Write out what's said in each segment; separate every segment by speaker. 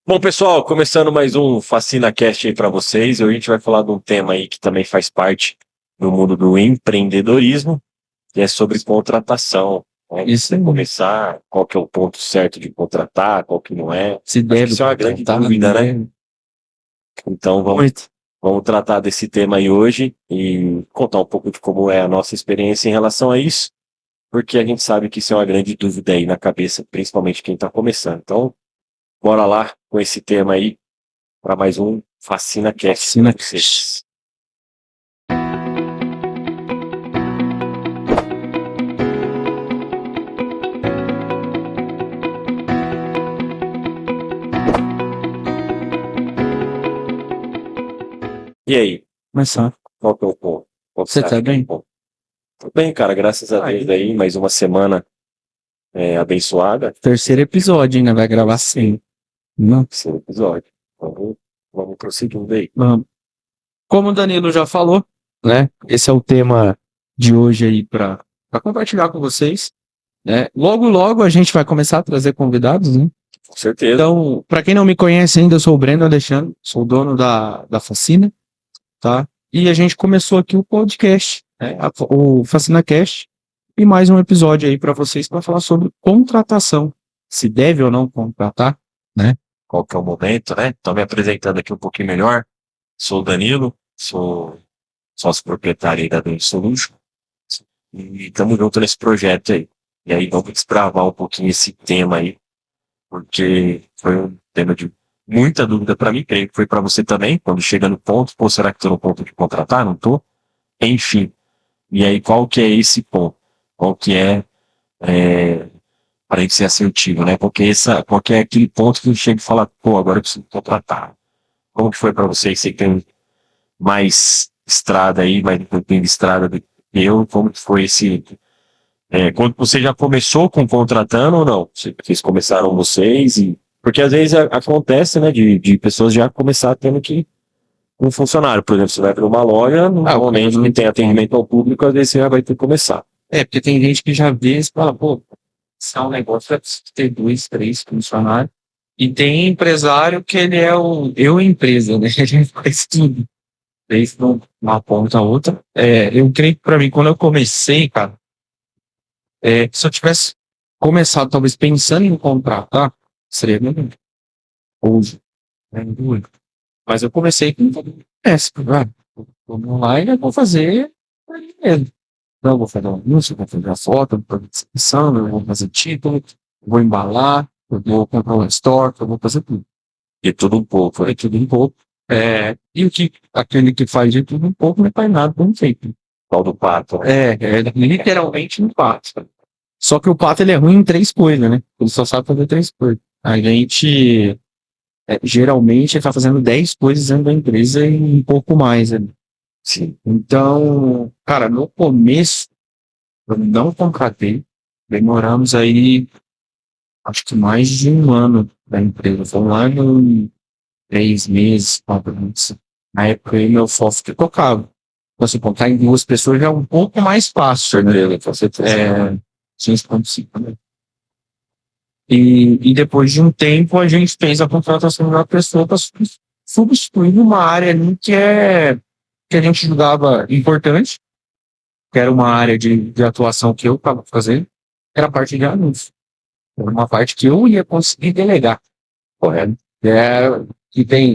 Speaker 1: Bom, pessoal, começando mais um FacinaCast aí para vocês. Hoje a gente vai falar de um tema aí que também faz parte do mundo do empreendedorismo, que é sobre contratação. Né?
Speaker 2: Isso
Speaker 1: Você
Speaker 2: aí.
Speaker 1: começar, qual que é o ponto certo de contratar, qual que não é.
Speaker 2: Se
Speaker 1: Acho que
Speaker 2: deve
Speaker 1: isso é uma grande
Speaker 2: contratar,
Speaker 1: dúvida,
Speaker 2: não
Speaker 1: né?
Speaker 2: deve.
Speaker 1: Então
Speaker 2: Muito.
Speaker 1: vamos tratar desse tema aí hoje e contar um pouco de como é a nossa experiência em relação a isso, porque a gente sabe que isso é uma grande dúvida aí na cabeça, principalmente quem está começando. Então, bora lá com esse tema aí para mais um FacinaCast para
Speaker 2: FacinaCast.
Speaker 1: vocês. E aí,
Speaker 2: Começar.
Speaker 1: qual que é o ponto? Qual que
Speaker 2: Você
Speaker 1: acha
Speaker 2: tá
Speaker 1: que é o
Speaker 2: bem?
Speaker 1: ponto? Tudo bem, cara, graças a Deus aí, mais uma semana abençoada.
Speaker 2: Terceiro episódio, ainda vai gravar sim. Não.
Speaker 1: Esse episódio. Vamos prosseguindo aí.
Speaker 2: Vamos. Como o Danilo já falou, né? Esse é o tema de hoje aí para compartilhar com vocês. Né? Logo a gente vai começar a trazer convidados, né?
Speaker 1: Com certeza.
Speaker 2: Então, para quem não me conhece ainda, eu sou o Breno Alexandre, sou o dono da Facina, tá? E a gente começou aqui o podcast, né? O FacinaCast, e mais um episódio aí para vocês para falar sobre contratação, se deve ou não contratar, né?
Speaker 1: Qual que é o momento, né? Estou me apresentando aqui um pouquinho melhor. Sou o Danilo, sou sócio proprietário aí da Dun Solution e estamos juntos nesse projeto aí. E aí vamos desbravar um pouquinho esse tema aí, porque foi um tema de muita dúvida para mim, creio que foi para você também, quando chega no ponto, pô, será que estou no ponto de contratar? Não estou? Enfim. E aí, qual que é esse ponto? Qual que para a gente ser assertivo, né? Qual que é aquele ponto que a gente chega e fala, pô, agora eu preciso contratar. Como que foi para você? Você que tem mais estrada aí, mais um pouquinho de estrada do que eu, como que foi quando você já começou com contratando ou não? Vocês começaram vocês porque às vezes acontece, né, de pessoas já começar tendo que um funcionário, por exemplo, você vai para uma loja, normalmente que tem atendimento ao público, às vezes você já vai ter que começar.
Speaker 2: Porque tem gente que já vê e fala, pô, se é um negócio, vai precisar ter 2, 3 funcionários. E tem empresário que ele é eu empresa, né? Ele faz tudo. Desde uma ponta a outra. Eu creio que para mim, quando eu comecei, cara, se eu tivesse começado talvez pensando em contratar, seria melhor. Hoje, né? Mas eu comecei com vamos online, eu vou fazer mesmo. Então, eu vou fazer um anúncio, vou fazer a foto, vou fazer descrição, eu vou fazer título, vou embalar, eu vou comprar um store, eu vou fazer tudo.
Speaker 1: E tudo um pouco, né?
Speaker 2: É tudo um pouco. E aquele que faz de tudo um pouco não faz nada bem feito.
Speaker 1: Qual do pato?
Speaker 2: É literalmente um pato. Só que o pato ele é ruim em 3 coisas, né? Ele só sabe fazer 3 coisas. A gente geralmente está fazendo 10 coisas dentro da empresa e um pouco mais. Né?
Speaker 1: Sim.
Speaker 2: Então, cara, no começo, eu não contratei. Demoramos aí, acho que mais de um ano da empresa. Foi um ano e 3 meses, 4 meses. Na época, aí, meu sócio que tocava. Você contar em 2 pessoas já é um pouco mais fácil, né? Você 6,5, né? E depois de um tempo, a gente fez a contratação de uma pessoa para substituir uma área ali que a gente julgava importante, que era uma área de atuação que eu estava fazendo, era a parte de anúncio. Era uma parte que eu ia conseguir delegar. Correto?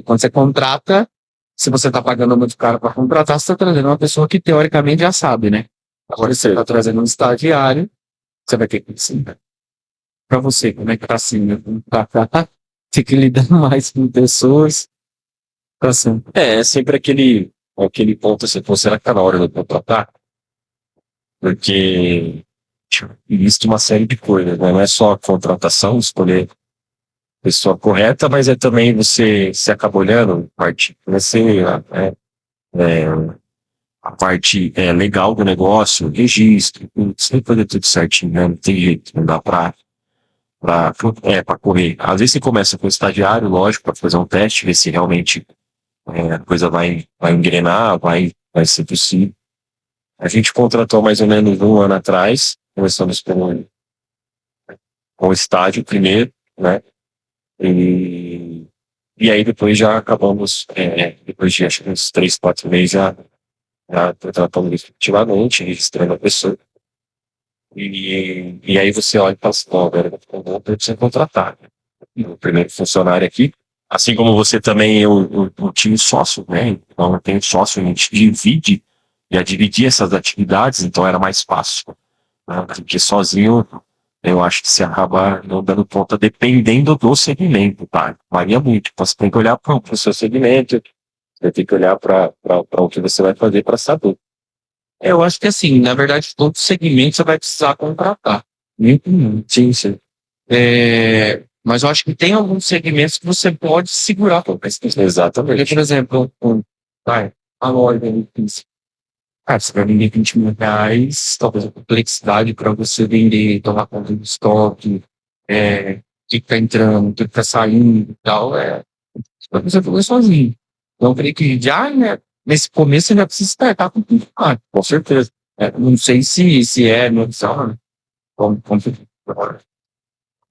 Speaker 2: Quando você contrata, se você está pagando muito caro para contratar, você está trazendo uma pessoa que teoricamente já sabe, né? Agora você está trazendo um estagiário, você vai ter que ensinar. Para você, como é que está assim, né? Tem que lidar mais com pessoas. Assim.
Speaker 1: É sempre aquele ponto assim, pô, será que tá na hora de eu contratar? Porque existe uma série de coisas, né? Não é só a contratação, escolher a pessoa correta, mas é também você acaba olhando a parte legal do negócio, registro, você tem que fazer tudo certinho, né? Não tem jeito, não dá pra correr. Às vezes você começa com o estagiário, lógico, para fazer um teste, ver se realmente a coisa vai engrenar, vai ser possível. A gente contratou mais ou menos um ano atrás, começamos com o estágio primeiro, né? E E aí depois já acabamos, depois de acho que uns 3, 4 meses, já tratamos efetivamente, registrando a pessoa. E aí você olha e fala assim, não, agora eu preciso contratar o primeiro funcionário aqui. Assim como você também, eu tinha um sócio, né? Então eu tenho sócio, a gente divide, já dividir essas atividades, então era mais fácil, né? Porque sozinho, eu acho que você acaba não dando conta, dependendo do segmento, tá? Varia muito. Então você tem que olhar para o seu segmento, você tem que olhar para o que você vai fazer para saber.
Speaker 2: Eu acho que assim, na verdade, todo segmento você vai precisar contratar. Muito, muito.
Speaker 1: Sim, sim.
Speaker 2: Mas eu acho que tem alguns segmentos que você pode segurar para pesquisa. Porque,
Speaker 1: Exatamente.
Speaker 2: por exemplo, a loja de pizza. Cara, você vai vender 20 mil reais, talvez a complexidade para você vender, tomar conta do estoque, o que está entrando, o que está saindo e tal, para você fazer sozinho. Então, eu creio que já, né, nesse começo você já precisa startar com tudo. Com certeza. Não sei se é minha opção, né? Como,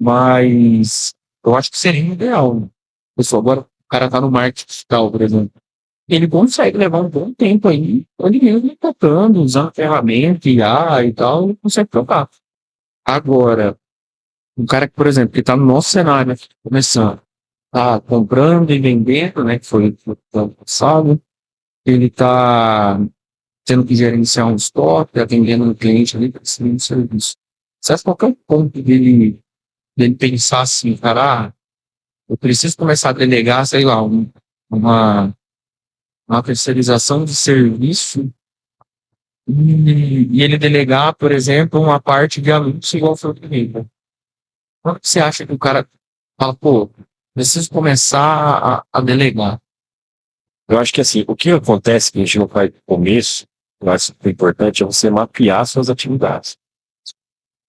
Speaker 2: mas eu acho que seria ideal, né? Pessoal, agora o cara tá no marketing digital, por exemplo. Ele consegue levar um bom tempo aí, ele mesmo tocando, usando ferramenta, IA e tal, ele consegue trocar. Agora, um cara que, por exemplo, que tá no nosso cenário, né, começando, tá comprando e vendendo, né, que foi o ano passado, ele tá tendo que gerenciar um estoque, atendendo um cliente ali, precisando de serviço. Você acha qualquer ponto dele pensar assim, cara, eu preciso começar a delegar, sei lá, uma, uma terceirização de serviço e ele delegar, por exemplo, uma parte de anúncio igual foi o primeiro. Quando você acha que o cara fala, pô, preciso começar a delegar?
Speaker 1: Eu acho que assim, o que acontece que a gente não faz no começo, eu acho que o importante é você mapear suas atividades.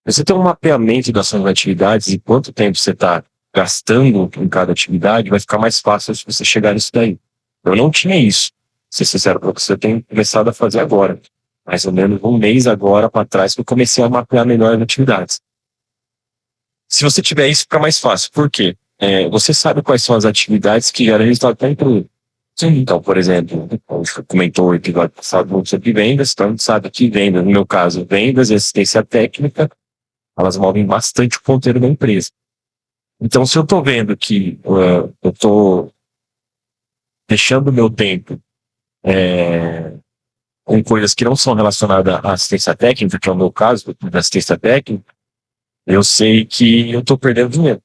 Speaker 1: Você tem um mapeamento das suas atividades e quanto tempo você está gastando em cada atividade, vai ficar mais fácil se você chegar nisso daí. Eu não tinha isso. Ser sincero para você, eu tenho começado a fazer agora. Mais ou menos um mês agora para trás que eu comecei a mapear melhor as atividades. Se você tiver isso, fica mais fácil. Por quê? Você sabe quais são as atividades que geram resultado para a empresa. Sim. Então, por exemplo, a gente comentou o episódio passado muito sobre vendas, então a gente sabe que vendas, no meu caso, vendas e assistência técnica, elas movem bastante o ponteiro da empresa. Então, se eu estou vendo que eu estou deixando o meu tempo com coisas que não são relacionadas à assistência técnica, que é o meu caso, da assistência técnica, eu sei que eu estou perdendo dinheiro.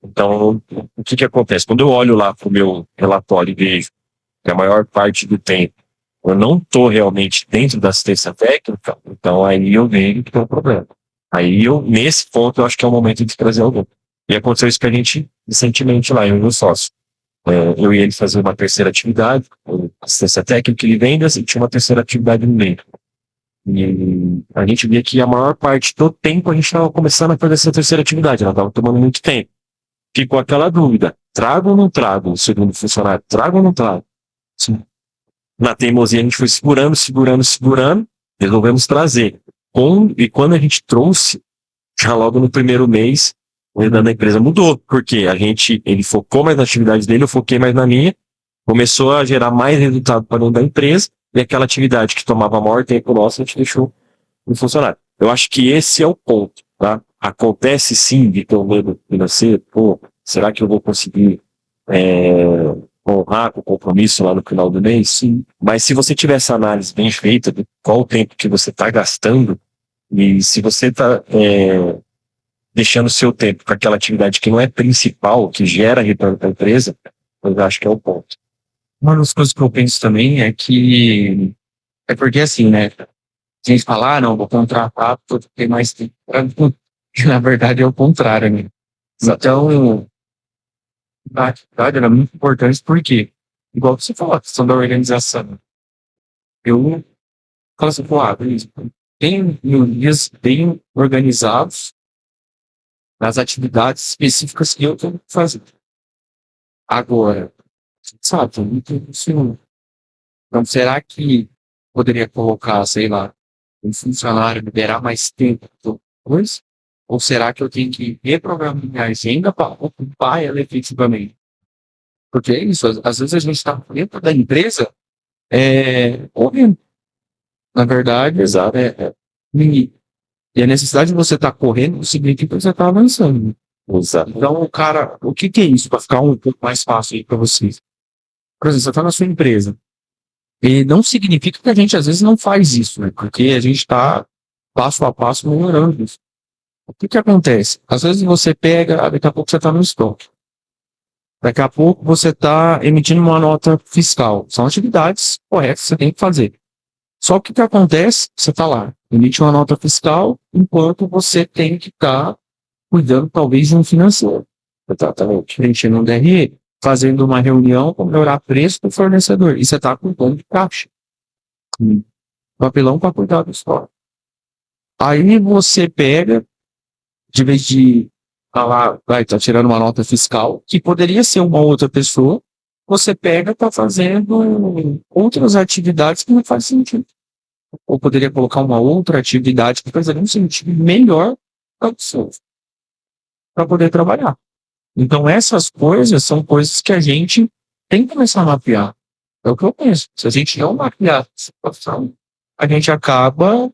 Speaker 1: Então, o que acontece? Quando eu olho lá para o meu relatório e vejo que a maior parte do tempo eu não estou realmente dentro da assistência técnica, então aí eu vejo que tem um problema. Aí nesse ponto, eu acho que é o momento de trazer alguém. E aconteceu isso com a gente recentemente lá, eu e o meu sócio. Eu e ele fazer uma terceira atividade, assistência técnica e vendas, e tinha uma terceira atividade no meio. E a gente via que a maior parte do tempo a gente estava começando a fazer essa terceira atividade, ela estava tomando muito tempo. Ficou aquela dúvida, trago ou não trago o segundo funcionário? Trago ou não trago? Sim. Na teimosia a gente foi segurando, segurando, segurando, resolvemos trazer. E quando a gente trouxe, já logo no primeiro mês, o resultado da empresa mudou, porque ele focou mais na atividade dele, eu foquei mais na minha, começou a gerar mais resultado para o da empresa, e aquela atividade que tomava maior tempo nosso, a gente deixou no funcionário. Eu acho que esse é o ponto, tá? Acontece sim de ter um medo financeiro, pô, será que eu vou conseguir honrar com o compromisso lá no final do mês? Sim. Mas se você tiver essa análise bem feita de qual o tempo que você está gastando, e se você está deixando o seu tempo para aquela atividade que não é principal, que gera retorno para a empresa, eu acho que é o ponto.
Speaker 2: Uma das coisas que eu penso também é que é porque assim, né? A gente fala, não, vou contratar porque tem mais tempo. Que na verdade é o contrário, né? Então, na atividade era muito importante porque, igual você falou, a questão da organização. Eu falo assim, pô, beleza, tem meus dias bem organizados nas atividades específicas que eu tenho que fazer. Agora, sabe, não funciona. Então, será que poderia colocar, sei lá, um funcionário, liberar mais tempo depois? Ou será que eu tenho que reprogramar minha agenda para ocupar ela efetivamente? Porque é isso, às vezes a gente está dentro da empresa correndo. Na verdade,
Speaker 1: Exato.
Speaker 2: e a necessidade de você estar correndo significa que você está avançando.
Speaker 1: Exato.
Speaker 2: Então, cara, o que é isso? Para ficar um pouco mais fácil aí para vocês. Por exemplo, você está na sua empresa. E não significa que a gente às vezes não faz isso, né? Porque a gente está passo a passo melhorando isso. O que acontece? Às vezes você pega, daqui a pouco você está no estoque. Daqui a pouco você está emitindo uma nota fiscal. São atividades corretas que você tem que fazer. Só que o que acontece? Você está lá, emite uma nota fiscal, enquanto você tem que estar cuidando talvez de um financeiro.
Speaker 1: Exatamente.
Speaker 2: Preenchendo um DRE, fazendo uma reunião para melhorar preço do fornecedor. E você está cuidando de caixa. Papelão para cuidar do estoque. Aí você pega, de vez de lá, tá tirando uma nota fiscal, que poderia ser uma outra pessoa, você pega, tá fazendo outras atividades que não faz sentido. Ou poderia colocar uma outra atividade que faria um sentido melhor para você, para poder trabalhar. Então essas coisas são coisas que a gente tem que começar a mapear. É o que eu penso. Se a gente não mapear essa situação, a gente acaba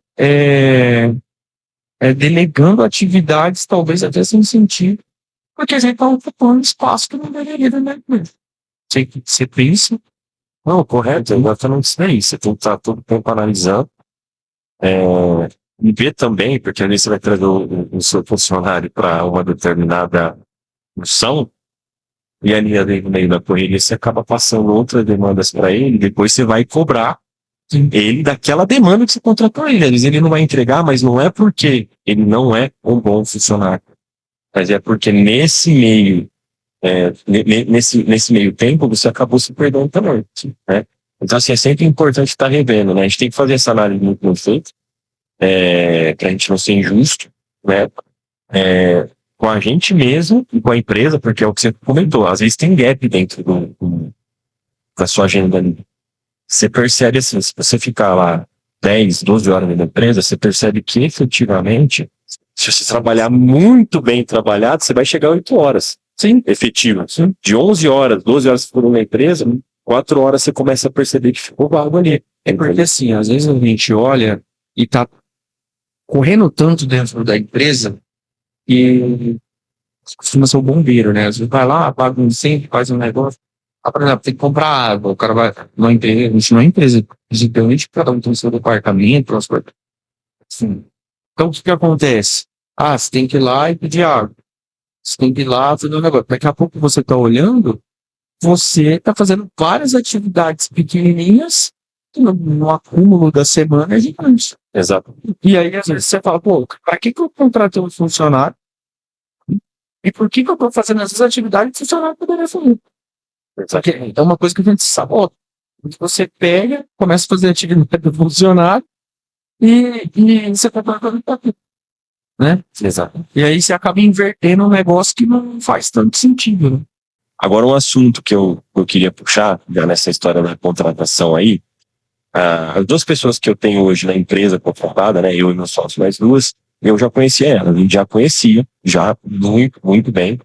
Speaker 2: delegando atividades, talvez até sem sentido, porque a gente está ocupando espaço que não deveria na empresa. Você pensa,
Speaker 1: Não, correto, exatamente isso aí. Você tem que estar todo o tempo analisando. E ver também, porque às vezes você vai trazer o seu funcionário para uma determinada função, e ali no meio da correria você acaba passando outras demandas para ele, depois você vai cobrar ele daquela demanda que você contratou ele. Às vezes ele não vai entregar, mas não é porque ele não é um bom funcionário, mas é porque nesse meio tempo você acabou se perdendo também, né? Então assim, é sempre importante estar revendo, né? A gente tem que fazer essa análise muito bem feita, para a gente não ser injusto, né? Com a gente mesmo e com a empresa, porque é o que você comentou, às vezes tem gap dentro da sua agenda ali. Você percebe assim, se você ficar lá 10, 12 horas na empresa, você percebe que efetivamente, se você trabalhar muito bem trabalhado, você vai chegar a 8 horas. Sim, efetivo. Sim. De 11 horas, 12 horas por uma empresa, 4 horas você começa a perceber que ficou vago ali.
Speaker 2: É porque assim, às vezes a gente olha e tá correndo tanto dentro da empresa e costuma ser o bombeiro, né? Às vezes vai lá, apaga um incêndio, faz um negócio. Por exemplo, tem que comprar água, o cara vai numa empresa, a gente não é empresa, principalmente cada um tem o seu departamento, as coisas. Assim. Então, o que acontece? Você tem que ir lá e pedir água. Você tem que ir lá fazer um negócio. Daqui a pouco você está olhando, você está fazendo várias atividades pequenininhas que no acúmulo da semana é gigante.
Speaker 1: Exato.
Speaker 2: E aí, às vezes, você fala, para que eu contratei um funcionário? E por que eu estou fazendo essas atividades que o funcionário poderia fazer? Só que é uma coisa que a gente sabota. Você pega, começa a fazer a atividade do funcionário e você contrata o papel. Né?
Speaker 1: Exato.
Speaker 2: E aí você acaba invertendo um negócio que não faz tanto sentido. Né?
Speaker 1: Agora, um assunto que eu queria puxar, já nessa história da contratação aí, as 2 pessoas que eu tenho hoje na empresa contratada, né, eu e meu sócio, mais 2, eu já conhecia elas, a gente já conhecia, já muito, muito bem.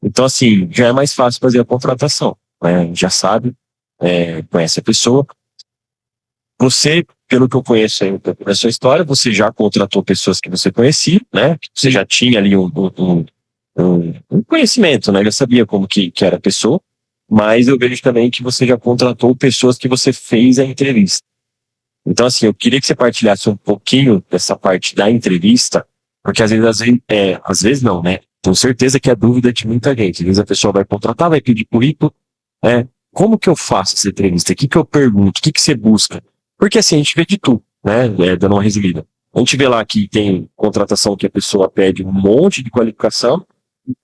Speaker 1: Então, assim, já é mais fácil fazer a contratação, né, a gente já sabe, conhece a pessoa. Você, pelo que eu conheço aí da sua história, você já contratou pessoas que você conhecia, né, que você já tinha ali um conhecimento, né, já sabia como que era a pessoa, mas eu vejo também que você já contratou pessoas que você fez a entrevista. Então, assim, eu queria que você partilhasse um pouquinho dessa parte da entrevista, porque às vezes não, né? Tenho certeza que é dúvida de muita gente. Às vezes a pessoa vai contratar, vai pedir currículo, como que eu faço essa entrevista? O que eu pergunto? O que você busca? Porque assim, a gente vê de tudo, né? Dando uma resumida. A gente vê lá que tem contratação que a pessoa pede um monte de qualificação,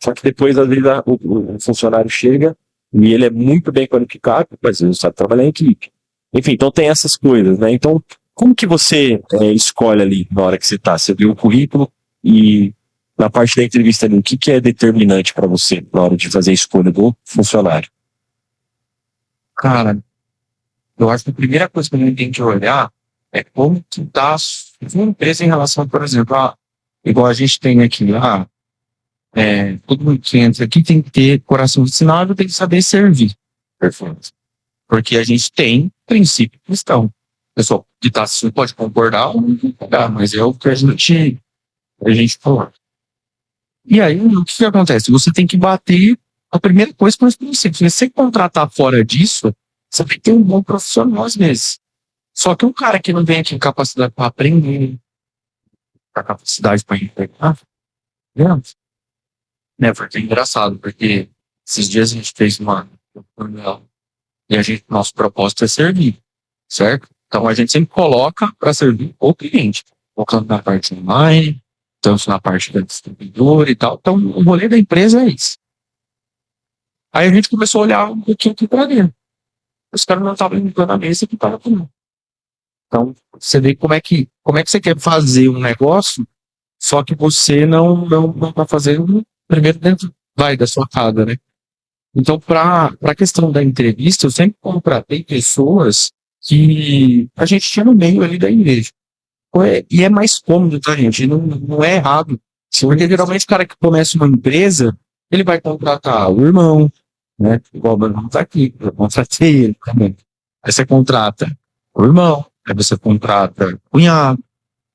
Speaker 1: só que depois, às vezes, o funcionário chega e ele é muito bem qualificado, mas ele não sabe trabalhar em equipe. Enfim, então tem essas coisas, né? Então, como que você escolhe ali na hora que você está? Você viu o currículo e na parte da entrevista ali, o que é determinante para você na hora de fazer a escolha do funcionário?
Speaker 2: Cara, eu acho que a primeira coisa que a gente tem que olhar é como que está a sua empresa em relação, por exemplo, igual a gente tem aqui, todo mundo que entra aqui tem que ter coração vacinado, tem que saber servir.
Speaker 1: Perfeito.
Speaker 2: Porque a gente tem princípio cristão. Pessoal que está assistindo pode concordar ou não concordar, mas é o que a gente falou. E aí, o que acontece? Você tem que bater a primeira coisa com os princípios. Se você contratar fora disso, você tem que ter um bom profissional às vezes. Só que um cara que não vem aqui com capacidade para aprender, com capacidade para entregar, né? Porque é engraçado, porque esses dias a gente fez uma reunião e nosso propósito é servir, certo? Então a gente sempre coloca para servir o cliente, colocando na parte online, tanto na parte da distribuidora e tal. Então o rolê da empresa é isso. Aí a gente começou a olhar um pouquinho aqui para dentro. Os caras não estavam limpando a mesa que estava comendo. Então você vê como é que você quer fazer um negócio, só que você não está fazendo primeiro dentro da sua casa, né? Então, para a questão da entrevista, eu sempre contratei pessoas que a gente tinha no meio ali da igreja. E é mais cômodo, tá, gente? Não é errado. Porque geralmente o cara que começa uma empresa, ele vai contratar o irmão, né? Igual o meu irmão tá aqui, eu contratei ele também. Aí você contrata o irmão, aí você contrata o cunhado,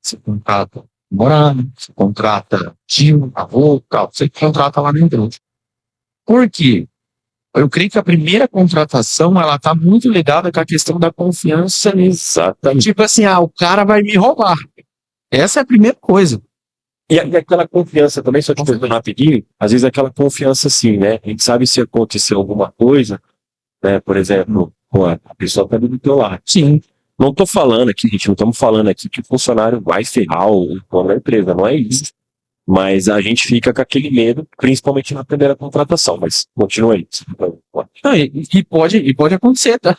Speaker 2: você contrata o namorado, você contrata tio, avô, tal. Você contrata lá dentro. Por quê? Eu creio que a primeira contratação, ela tá muito ligada com a questão da confiança.
Speaker 1: Exatamente.
Speaker 2: Tipo assim, o cara vai me roubar. Essa é a primeira coisa.
Speaker 1: E aquela confiança também, só te perguntando rapidinho, às vezes aquela confiança assim, né? A gente sabe se acontecer alguma coisa, né? Por exemplo, a pessoa tá do teu lado.
Speaker 2: Sim.
Speaker 1: Não tô falando aqui, gente, não estamos falando aqui que o funcionário vai ferrar o dono da empresa, não é isso. Mas a gente fica com aquele medo, principalmente na primeira contratação, mas continua aí.
Speaker 2: Não, e pode acontecer, tá?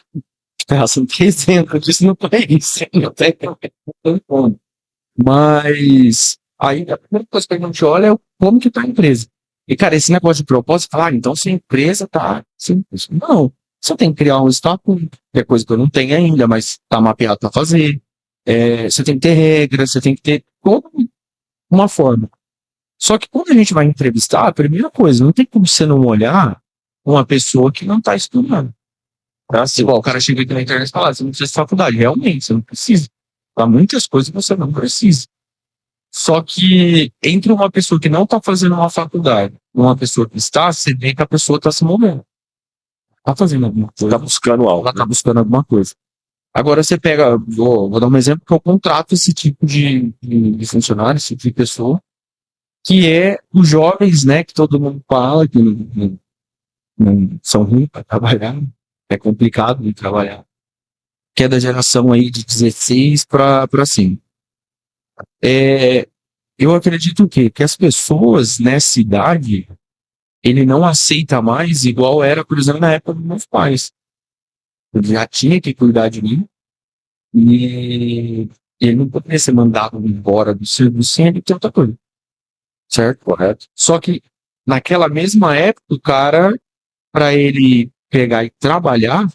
Speaker 2: Você não tem exemplo disso no país. Não tem como. Mas aí a primeira coisa que a gente olha é como que tá a empresa. E, cara, esse negócio de propósito, então se a empresa tá simples. Não, você tem que criar um estatuto, que é coisa que eu não tenho ainda, mas tá mapeado para fazer. Você tem que ter regras, você tem que ter toda uma forma. Só que quando a gente vai entrevistar, a primeira coisa, não tem como você não olhar uma pessoa que não está estudando. Igual o cara chega aqui na internet e fala, você não precisa de faculdade. Realmente, você não precisa. Há muitas coisas que você não precisa. Só que entre uma pessoa que não está fazendo uma faculdade e uma pessoa que está, você vê que a pessoa está se movendo. Está fazendo alguma coisa.
Speaker 1: Está buscando algo.
Speaker 2: Ela está buscando alguma coisa. Agora você pega, vou dar um exemplo que eu contrato esse tipo de funcionário, esse tipo de pessoa, que é os jovens, né, que todo mundo fala que não são ruins para trabalhar, é complicado de trabalhar, que é da geração aí de 16 para cima. Eu acredito que as pessoas nessa idade, ele não aceita mais igual era, por exemplo, na época dos meus pais. Eu já tinha que cuidar de mim e ele não poderia ser mandado embora do serviço sem ele ter outra coisa. Certo? Correto. Só que naquela mesma época, o cara, para ele pegar e trabalhar,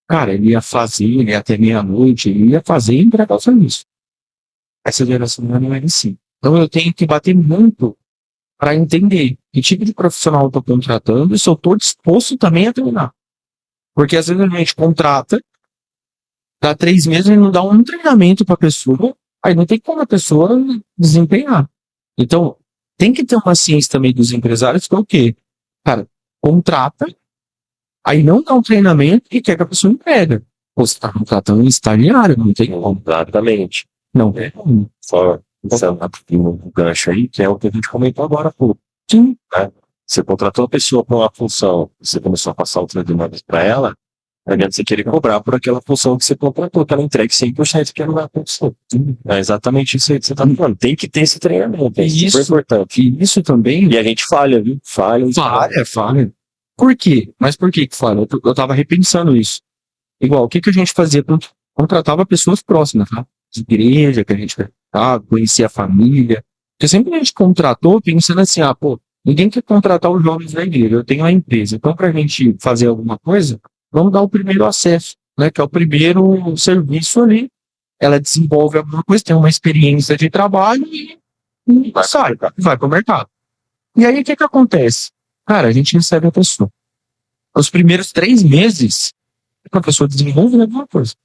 Speaker 2: cara, ele ia fazer, ele ia até meia-noite, ele ia fazer e entregar o serviço. Essa geração não é assim. Então eu tenho que bater muito para entender que tipo de profissional eu estou contratando e se eu estou disposto também a treinar. Porque às vezes a gente contrata, dá 3 meses e não dá um treinamento para a pessoa, aí não tem como a pessoa desempenhar. Então, tem que ter uma ciência também dos empresários que é o quê? Cara, contrata, aí não dá um treinamento e quer que a pessoa entrega. Você está contratando um estagiário, não tem como.
Speaker 1: Exatamente.
Speaker 2: Não é como.
Speaker 1: Só pensando no gancho aí, que é o que a gente comentou agora, pô. Sim. Né? Você contratou a pessoa para uma função, você começou a passar outras demandas para ela, não adianta você querer cobrar por aquela função que você contratou, que ela entregue 100% que ela não vai acontecer. É exatamente isso aí que você está falando. Tem que ter esse treinamento, é super importante.
Speaker 2: E isso também...
Speaker 1: E a gente falha, viu? Falha.
Speaker 2: Por quê? Mas por que falha? Eu estava repensando isso. Igual, o que a gente fazia? Contratava pessoas próximas, tá? De igreja, que a gente conhecia a família. Porque sempre a gente contratou pensando assim, ninguém quer contratar os jovens da igreja, eu tenho a empresa. Então, para a gente fazer alguma coisa, vamos dar o primeiro acesso, né? Que é o primeiro serviço ali. Ela desenvolve alguma coisa, tem uma experiência de trabalho e vai para o mercado. E aí, o que acontece? Cara, a gente recebe a pessoa. Os primeiros 3 meses, a pessoa desenvolve alguma coisa.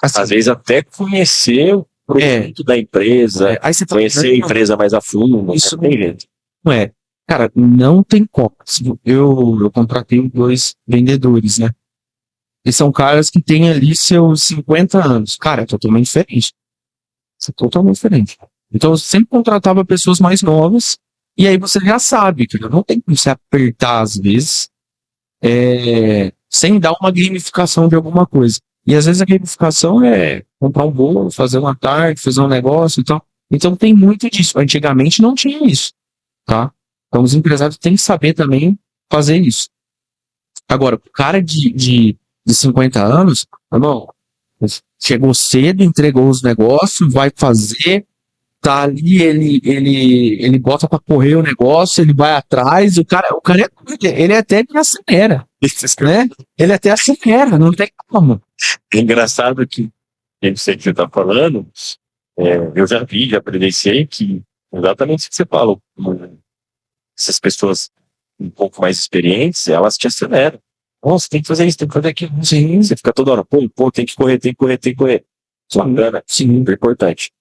Speaker 2: Assim,
Speaker 1: Às vezes até conhecer o produto da empresa,
Speaker 2: aí você fala,
Speaker 1: conhecer a empresa mais a fundo,
Speaker 2: Isso
Speaker 1: tem jeito.
Speaker 2: não é. Cara, não tem como. Eu contratei 2 vendedores, né? E são caras que têm ali seus 50 anos. Cara, é totalmente diferente. Isso é totalmente diferente. Então, eu sempre contratava pessoas mais novas, e aí você já sabe, que não tem como você apertar às vezes, sem dar uma gamificação de alguma coisa. E às vezes a gamificação é comprar um bolo, fazer uma tarde, fazer um negócio e tal. Então tem muito disso. Antigamente não tinha isso, tá? Então os empresários têm que saber também fazer isso. Agora, o cara de 50 anos, irmão, chegou cedo, entregou os negócios, vai fazer, tá ali, ele bota pra correr o negócio, ele vai atrás, o cara ele até me acelera, né? Ele até acelera, não tem como.
Speaker 1: É engraçado que, eu sei que você tá falando, eu já presenciei que, exatamente isso que você falou, essas pessoas um pouco mais experientes, elas te aceleram. Nossa, tem que fazer isso, tem que fazer aquilo. Sim, você fica toda hora, pô, tem que correr, tem que correr, tem que correr. Bacana, sim, é importante.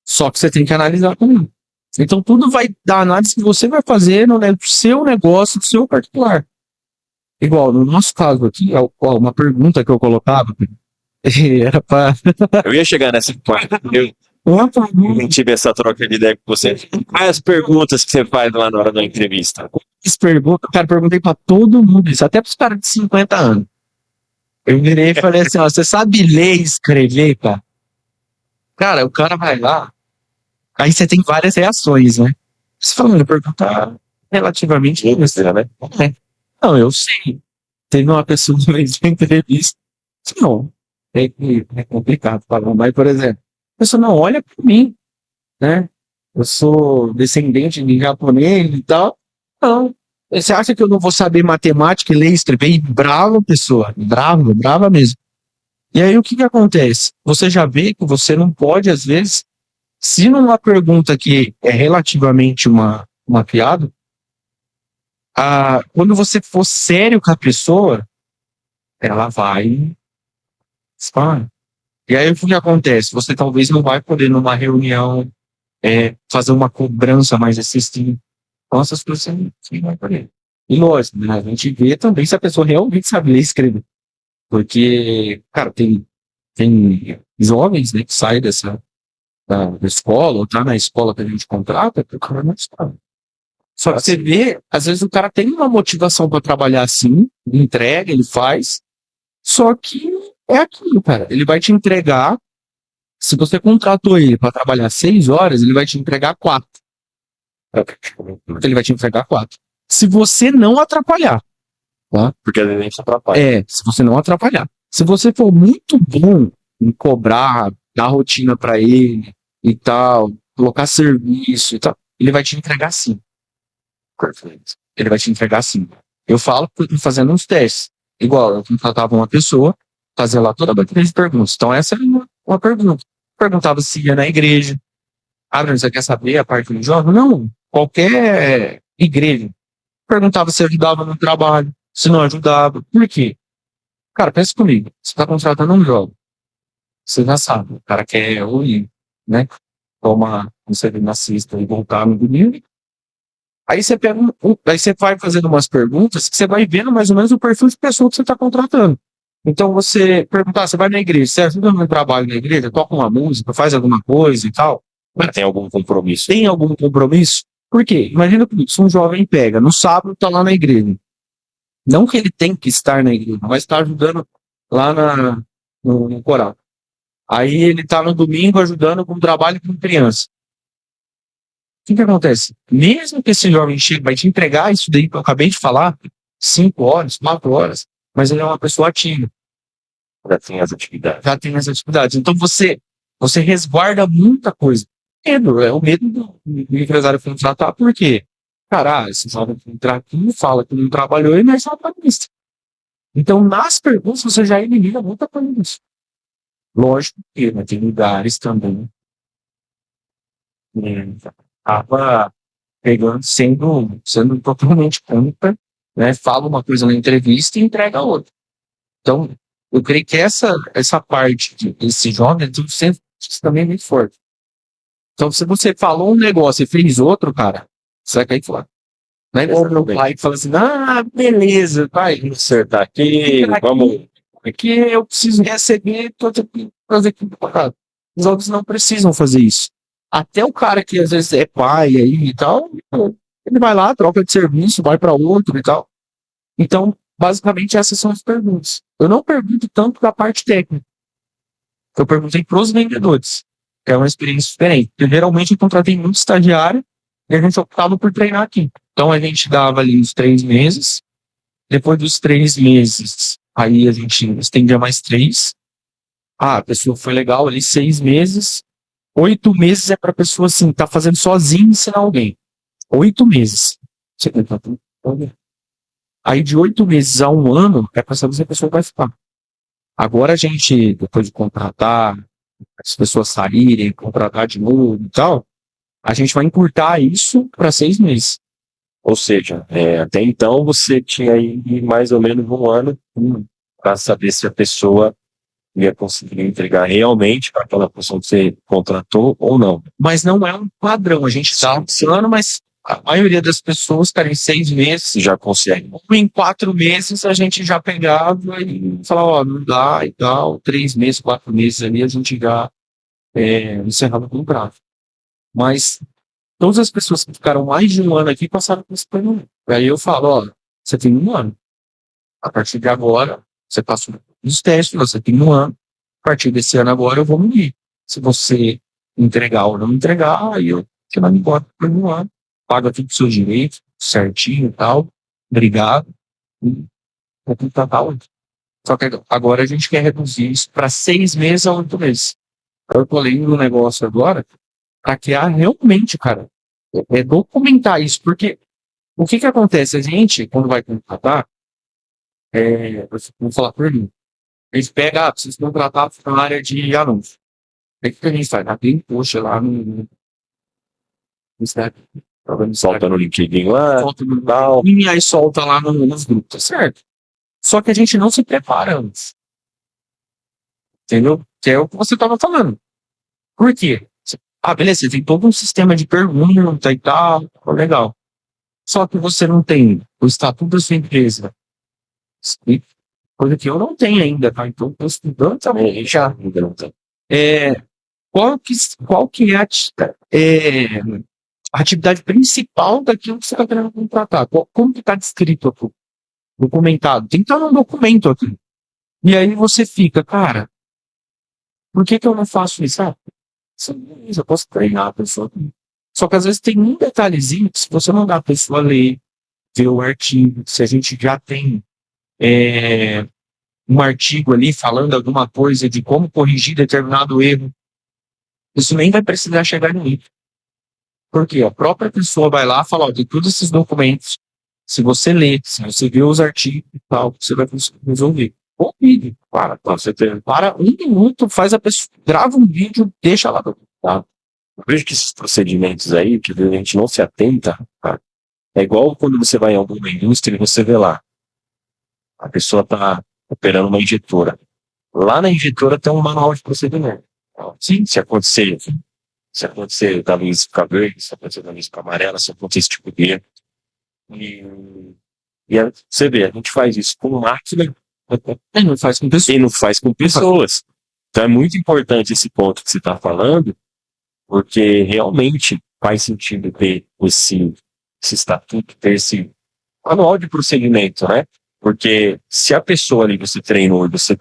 Speaker 2: Só que você tem que analisar também. Então tudo vai da análise que você vai fazer no seu negócio, no seu particular. Igual, no nosso caso aqui, uma pergunta que eu colocava, era para.
Speaker 1: Eu ia chegar nessa parte. Eu
Speaker 2: Uma
Speaker 1: não
Speaker 2: pergunta,
Speaker 1: tive essa troca de ideia com você. Quais as perguntas que você faz lá na hora da entrevista?
Speaker 2: cara, perguntei para todo mundo isso, até para os caras de 50 anos. Eu virei e falei assim: ó, você sabe ler e escrever, cara? Cara, o cara vai lá, aí você tem várias reações, né? Você falando, perguntar relativamente isso, né? Não, eu sei. Teve uma pessoa que fez uma entrevista. Não, é complicado falar, mas, por exemplo, a pessoa não olha para mim, né? Eu sou descendente de japonês e tal. Não. Você acha que eu não vou saber matemática, ler e escrever? E brava pessoa, brava mesmo. E aí o que que acontece? Você já vê que você não pode, às vezes, se numa pergunta que é relativamente uma piada, quando você for sério com a pessoa, ela vai disparar. E aí o que que acontece? Você talvez não vai poder, numa reunião, fazer uma cobrança mais excessiva. Então, essas coisas você não vai poder. E lógico, né? A gente vê também se a pessoa realmente sabe ler e escrever. Porque, cara, tem jovens, né, que saem da escola, ou tá na escola que a gente contrata, que o cara não sabe. Só que você vê, às vezes o cara tem uma motivação para trabalhar assim, ele entrega, ele faz, só que é aquilo, cara. Ele vai te entregar, se você contratou ele para trabalhar 6 horas, ele vai te entregar 4. Ele vai te entregar 4. Se você não atrapalhar, tá?
Speaker 1: Porque às vezes a gente atrapalha.
Speaker 2: Se você não atrapalhar. Se você for muito bom em cobrar, dar rotina para ele e tal, colocar serviço e tal, ele vai te entregar sim. Perfeito. Ele vai te entregar sim. Eu falo fazendo uns testes. Igual, eu contratava uma pessoa, fazia lá toda a bateria de perguntas. Então, essa é uma pergunta. Perguntava se ia na igreja. Bruno, você quer saber a parte do jovem? Não. Qualquer igreja. Perguntava se ajudava no trabalho, se não ajudava. Por quê? Cara, pensa comigo. Você está contratando um jovem. Você já sabe. O cara quer ir, né? Tomar um serviço na sexta e voltar no domingo. Aí você pega aí você vai fazendo umas perguntas que você vai vendo mais ou menos o perfil de pessoa que você está contratando. Então você perguntar, você vai na igreja, você ajuda no trabalho na igreja, toca uma música, faz alguma coisa e tal.
Speaker 1: Mas tem algum compromisso?
Speaker 2: Tem algum compromisso? Por quê? Imagina que se um jovem pega, no sábado está lá na igreja. Não que ele tem que estar na igreja, mas está ajudando lá no coral. Aí ele está no domingo ajudando com trabalho com criança. O que acontece? Mesmo que esse jovem chegue, vai te entregar isso daí que eu acabei de falar, 5 horas, 4 horas, mas ele é uma pessoa ativa.
Speaker 1: Já tem as atividades.
Speaker 2: Já tem as atividades. Então você resguarda muita coisa. Medo, é o medo do empresário contratar, por quê? Cara, esse jovem que entrar aqui fala que não trabalhou e não é só trabalhista. Então, nas perguntas, você já elimina muita coisa disso. Lógico que, né, tem lugares também acaba pegando, sendo totalmente contra né? Fala uma coisa na entrevista e entrega outra. Então, eu creio que essa parte desse jovem sempre também é muito forte. Então, se você falou um negócio e fez outro, cara, você vai cair fora. Não é igual o meu pai que fala assim, beleza, pai,
Speaker 1: Vamos acertar aqui,
Speaker 2: fica
Speaker 1: vamos.
Speaker 2: aqui, porque eu preciso receber, tô aqui, fazer aqui pra cá. Os outros não precisam fazer isso. Até o cara que às vezes é pai aí e tal, ele vai lá, troca de serviço, vai para outro e tal. Então, basicamente, essas são as perguntas. Eu não pergunto tanto da parte técnica. Eu perguntei para os vendedores, que é uma experiência diferente. Porque, geralmente, eu contratei muito estagiário e a gente optava por treinar aqui. Então, a gente dava ali os 3 meses. Depois dos 3 meses, aí a gente estendia mais 3. A pessoa foi legal ali, 6 meses. 8 meses é para a pessoa, assim, tá fazendo sozinha ensinar alguém. 8 meses. Aí de 8 meses a um ano é para saber se a pessoa vai ficar. Agora a gente, depois de contratar, as pessoas saírem, contratar de novo e tal, a gente vai encurtar isso para 6 meses.
Speaker 1: Ou seja, até então você tinha aí mais ou menos um ano para saber se a pessoa ia conseguir entregar realmente para aquela pessoa que você contratou ou não.
Speaker 2: Mas não é um padrão. A gente está ensinando, mas a maioria das pessoas, cara, em 6 meses,
Speaker 1: Já consegue.
Speaker 2: ou em 4 meses, a gente já pegava e falava, ó, não dá e tal. 3 meses, 4 meses ali, a gente já encerrava o contrato. Mas todas as pessoas que ficaram mais de um ano aqui passaram por esse plano. Aí eu falo, ó, você tem um ano. A partir de agora, você passa os testes, você tem um ano. A partir desse ano agora eu vou medir. Se você entregar ou não entregar, aí eu te mando embora por um ano. Paga tudo o seu direito, certinho e tal. Obrigado. E vou contratar outro. Só que agora a gente quer reduzir isso para 6 meses a 8 meses. Eu tô lendo um negócio agora para criar realmente, cara, documentar isso. Porque o que acontece? A gente, quando vai contratar, vou falar por mim. A gente pega, precisa contratar na área de anúncio. Aí o que a gente faz? Abre post lá no Instagram.
Speaker 1: Solta no LinkedIn lá,
Speaker 2: Solta no tal. E aí solta lá nos grupos, tá certo? Só que a gente não se prepara antes. Entendeu? Que é o que você estava falando. Por quê? Beleza, você tem todo um sistema de pergunta e tal, legal. Só que você não tem o estatuto da sua empresa. Coisa que eu não tenho ainda, tá? Então, estou estudando também já. Ainda não tenho. Qual que é a atividade principal daquilo que você está querendo contratar? Como que está descrito aqui? Documentado? Tem que estar num documento aqui. E aí você fica, cara, por que eu não faço isso? Eu posso treinar a pessoa. Só que às vezes tem um detalhezinho que se você mandar a pessoa ler, ver o artigo, se a gente já tem um artigo ali falando alguma coisa de como corrigir determinado erro, isso nem vai precisar chegar no livro. Porque a própria pessoa vai lá e fala, ó, tem todos esses documentos. Se você ler, se você ver os artigos e tal, você vai conseguir resolver. Ou vídeo, você para 1 minuto, faz a pessoa, grava um vídeo, deixa lá documentado.
Speaker 1: Eu vejo que esses procedimentos aí, que a gente não se atenta, tá? É igual quando você vai em alguma indústria e você vê lá, a pessoa está operando uma injetora. Lá na injetora tem um manual de procedimento. Sim, se acontecer da luz ficar verde, se acontecer da luz ficar amarela, se acontecer esse tipo de erro. E você vê, a gente faz isso com máquina
Speaker 2: e não faz com pessoas.
Speaker 1: E não faz com pessoas. Então é muito importante esse ponto que você está falando, porque realmente faz sentido ter esse estatuto, ter esse manual de procedimento, né? Porque se a pessoa ali você treinou e você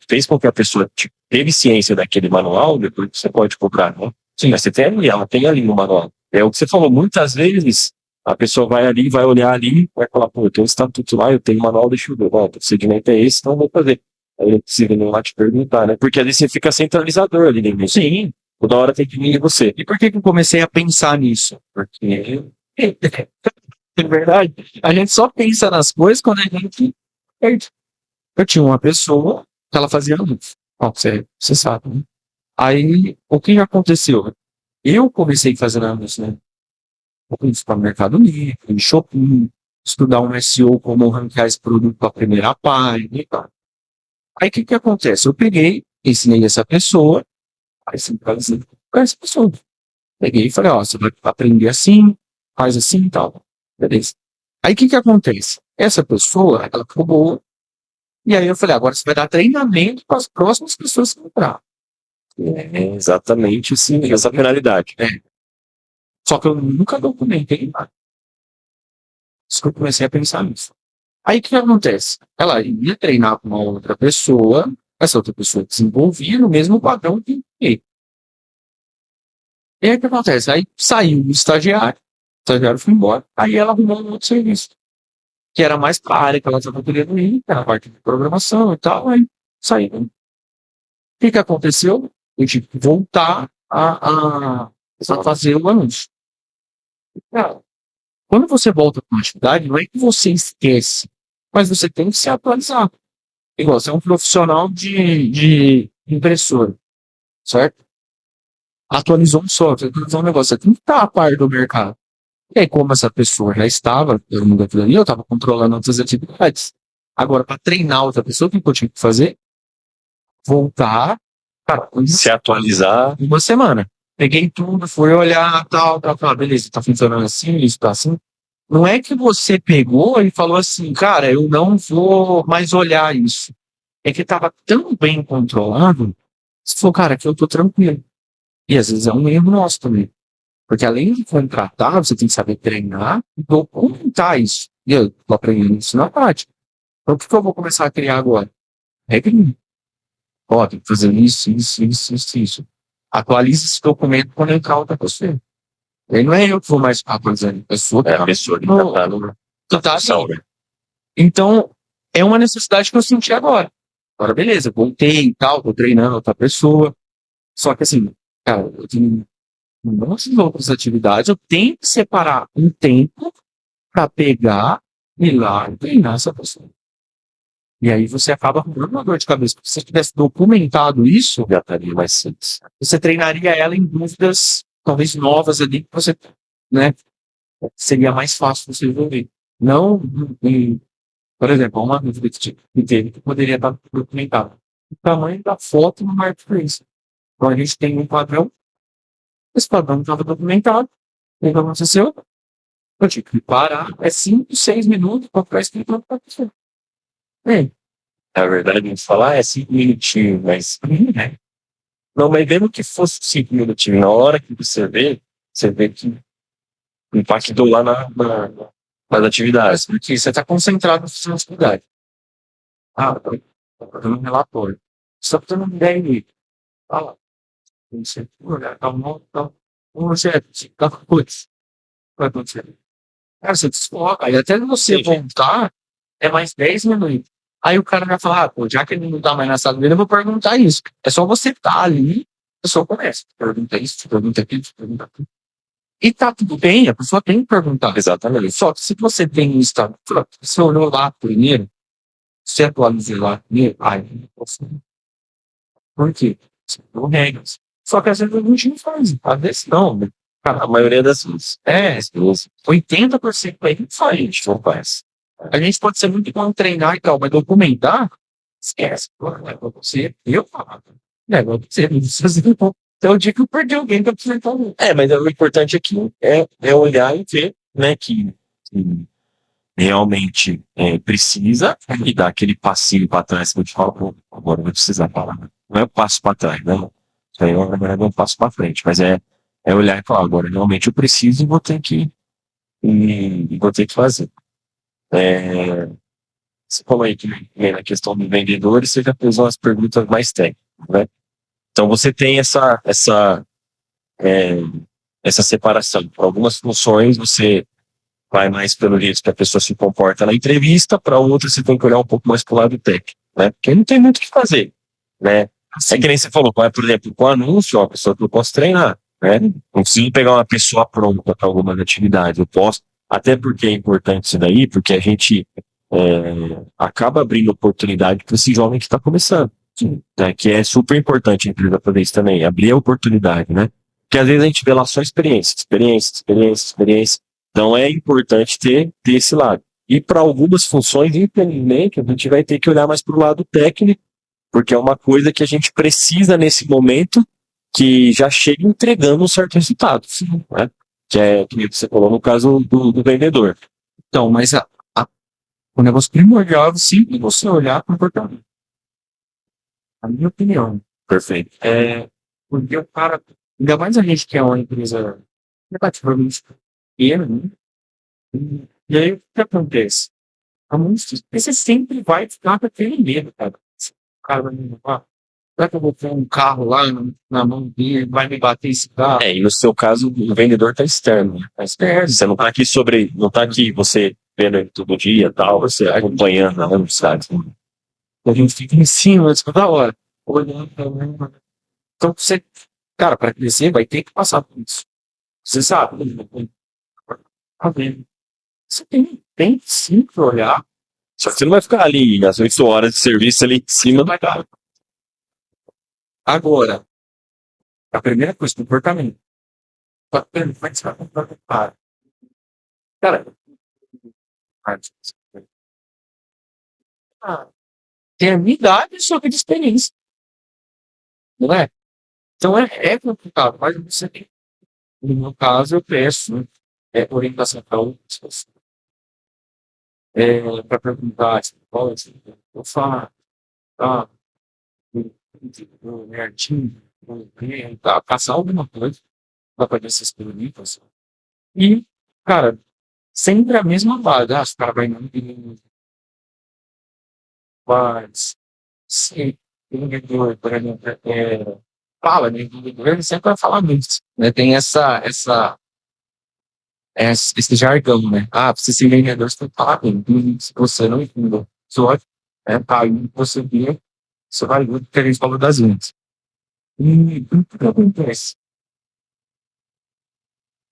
Speaker 1: fez com que a pessoa teve ciência daquele manual, depois você pode cobrar, né? Sim. Mas você tem ali, ela tem ali no manual. É o que você falou, muitas vezes a pessoa vai ali, vai olhar ali, vai falar, pô, eu tenho um estatuto lá, eu tenho um manual, deixa eu ver, o procedimento é esse, então eu vou fazer. Aí eu preciso ir lá te perguntar, né? Porque ali você fica centralizador ali dentro.
Speaker 2: Sim.
Speaker 1: Toda hora tem que vir você.
Speaker 2: E por que eu comecei a pensar nisso? Porque, é verdade, a gente só pensa nas coisas quando a gente perde. Eu tinha uma pessoa que ela fazia anúncio. Você sabe, né? Aí, o que aconteceu? Eu comecei fazendo anúncio, né? Para o Mercado Livre, em Shopping, estudar um SEO, como ranquear esse produto para a primeira página e tal. Aí o que acontece? Eu peguei, ensinei essa pessoa, aí centralizei com essa pessoa. Peguei e falei, ó, você vai aprender assim, faz assim e tal. Beleza. Aí o que acontece? Essa pessoa, ela ficou boa, e aí eu falei, agora você vai dar treinamento para as próximas pessoas que entrar.
Speaker 1: É exatamente assim, essa finalidade.
Speaker 2: Só que eu nunca documentei nada. Isso que eu comecei a pensar nisso. Aí o que acontece? Ela ia treinar com uma outra pessoa, essa outra pessoa desenvolvia no mesmo padrão que eu. E aí o que acontece? Aí saiu o estagiário foi embora, aí ela arrumou um outro serviço, que era mais para a área que ela estava querendo ir, que era a parte de programação e tal, aí saiu. O que aconteceu? Eu tive que voltar a fazer o anúncio. Cara, quando você volta para uma atividade, não é que você esquece, mas você tem que se atualizar. Igual, você é um profissional de impressora, certo? Atualizou um software, atualizou um negócio, você tem que estar a par do mercado. E aí, como essa pessoa já estava, todo mundo aquilo ali, eu estava controlando outras atividades. Agora, para treinar outra pessoa, o que eu tinha que fazer? Voltar, cara,
Speaker 1: Se atualizar.
Speaker 2: uma semana. Peguei tudo, fui olhar, tal, beleza, tá funcionando assim, isso tá assim. Não é que você pegou e falou assim, cara, eu não vou mais olhar isso. É que estava tão bem controlado, você falou, cara, aqui eu tô tranquilo. E às vezes é um erro nosso também. Porque além de contratar, você tem que saber treinar e documentar isso. E eu tô aprendendo isso na prática. Então, o que eu vou começar a criar agora? Regrinha. Ó, tem que fazer isso. Atualize esse documento quando entrar outra pessoa. E aí não é eu que vou mais ficar atualizando. A pessoa
Speaker 1: É a pessoa que está no
Speaker 2: que tá
Speaker 1: função,
Speaker 2: ali.
Speaker 1: né?
Speaker 2: Então, é uma necessidade que eu senti agora. Agora, beleza, voltei e tal, tô treinando outra pessoa. Só que assim, cara, eu tenho um monte de outras atividades, eu tenho que separar um tempo para pegar, ir lá e treinar essa pessoa. E aí você acaba arrumando uma dor de cabeça. Se você tivesse documentado isso,
Speaker 1: Já estaria mais simples.
Speaker 2: você treinaria ela em dúvidas, talvez novas ali, que você, né, seria mais fácil você resolver. Não, por exemplo, uma dúvida que teve que poderia estar documentada. O tamanho da foto no marketplace. Então a gente tem um padrão, esse padrão não estava documentado. O que aconteceu? Eu tive que parar, é 5, 6 minutos para ficar explicando para a pessoa.
Speaker 1: Na verdade, a gente fala, é 5 minutinhos, mas. Não, mas mesmo que fosse 5 minutinhos, na hora que você vê que impactou lá nas atividades.
Speaker 2: Porque você está concentrado na sua atividade. Ah, estou fazendo um relatório. Só que você não der ideia. Ah, você olhar, tá bom, tá bom, chefe, tá coisa. Vai acontecer. Cara, você desfoca. Aí até você
Speaker 1: Sim.
Speaker 2: voltar, é mais 10 minutos. Aí o cara vai falar, pô, já que ele não tá mais na sala dele, eu vou perguntar isso. É só você estar ali, a pessoa começa. Pergunta isso, pergunta aquilo, pergunta aquilo. E tá tudo bem, a pessoa tem que perguntar.
Speaker 1: Exatamente.
Speaker 2: Só que se você tem isso, tá, você olhou lá primeiro, você atualizou lá primeiro, aí não posso. Por quê? Você tem regras. Só que às vezes a gente não faz. Às vezes não, né?
Speaker 1: A maioria das vezes.
Speaker 2: 80% aí não
Speaker 1: A
Speaker 2: faz.
Speaker 1: gente não faz.
Speaker 2: A gente pode ser muito bom em treinar e tal, mas documentar, esquece. Pô, não é pra você, eu falo. Não é pra você, não precisa fazer, não. Então, o dia que eu perdi alguém que eu preciso falar.
Speaker 1: Mas o importante aqui é olhar e ver, né, que realmente precisa e dar aquele passinho para trás que eu te falo, pô, agora vai precisar parar. Não é um passo para trás, né? Isso aí, na verdade, é um passo para frente, mas é olhar e falar, agora realmente eu preciso e vou ter que fazer. Você falou aí que na questão dos vendedores, você já fez umas perguntas mais técnicas, né? Então você tem é, essa separação. Para algumas funções você vai mais pelo jeito que a pessoa se comporta na entrevista, para outras você tem que olhar um pouco mais para o lado técnico, né? Porque não tem muito o que fazer, né? É que nem você falou, por exemplo, com o anúncio, ó, a pessoa que eu posso treinar, né? Não preciso pegar uma pessoa pronta para alguma atividade, eu posso, até porque é importante isso daí, porque a gente acaba abrindo oportunidade para esse jovem que está começando, né? Que é super importante a empresa fazer isso também, abrir a oportunidade, né? Porque às vezes a gente vê lá só experiência. Então é importante ter esse lado. E para algumas funções, infelizmente, a gente vai ter que olhar mais para o lado técnico, porque é uma coisa que a gente precisa nesse momento que já chega entregando um certo resultado, né? Que é que você falou no caso do vendedor.
Speaker 2: Então, mas o negócio primordial é sempre você olhar comportamento. A minha opinião.
Speaker 1: Perfeito.
Speaker 2: Porque o cara, ainda mais a gente que é uma empresa relativamente pequena, né? E aí o que acontece? Você sempre vai ficar com aquele medo, cara. O cara vai me levar. Será que eu vou ter um carro lá na mão dele, vai me bater esse carro?
Speaker 1: E no seu caso, o vendedor está externo, né? Tá externo. Você não está aqui não está aqui você vendo ele todo dia, tal, você acompanhando, não sabe?
Speaker 2: A gente fica em cima, toda hora, olhando pra mim. Então você, cara, para crescer vai ter que passar por isso. Você sabe? Tá vendo? Você tem sim que olhar.
Speaker 1: Só que você não vai ficar ali às 8 horas de serviço ali em cima do carro.
Speaker 2: Agora, a primeira coisa, comportamento. Como é que você vai comportar? Cara, tem a minha idade só que de experiência. Não é? Então é complicado, mas você tem. No meu caso, eu peço orientação para outras pessoas. Para perguntar se pode, eu falo, tá, o artigo, caçar alguma coisa para fazer essas perguntas. E, cara, sempre a mesma base. Os caras vão não mas se o vendedor, por exemplo, fala, né? O vendedor ele sempre vai falar nisso. Né? Tem esse jargão, né? Você ser vendedor, você tem que falar bem. Se você não entende, só aí você vê, você vai ver o que a gente falou das unhas. E o que acontece?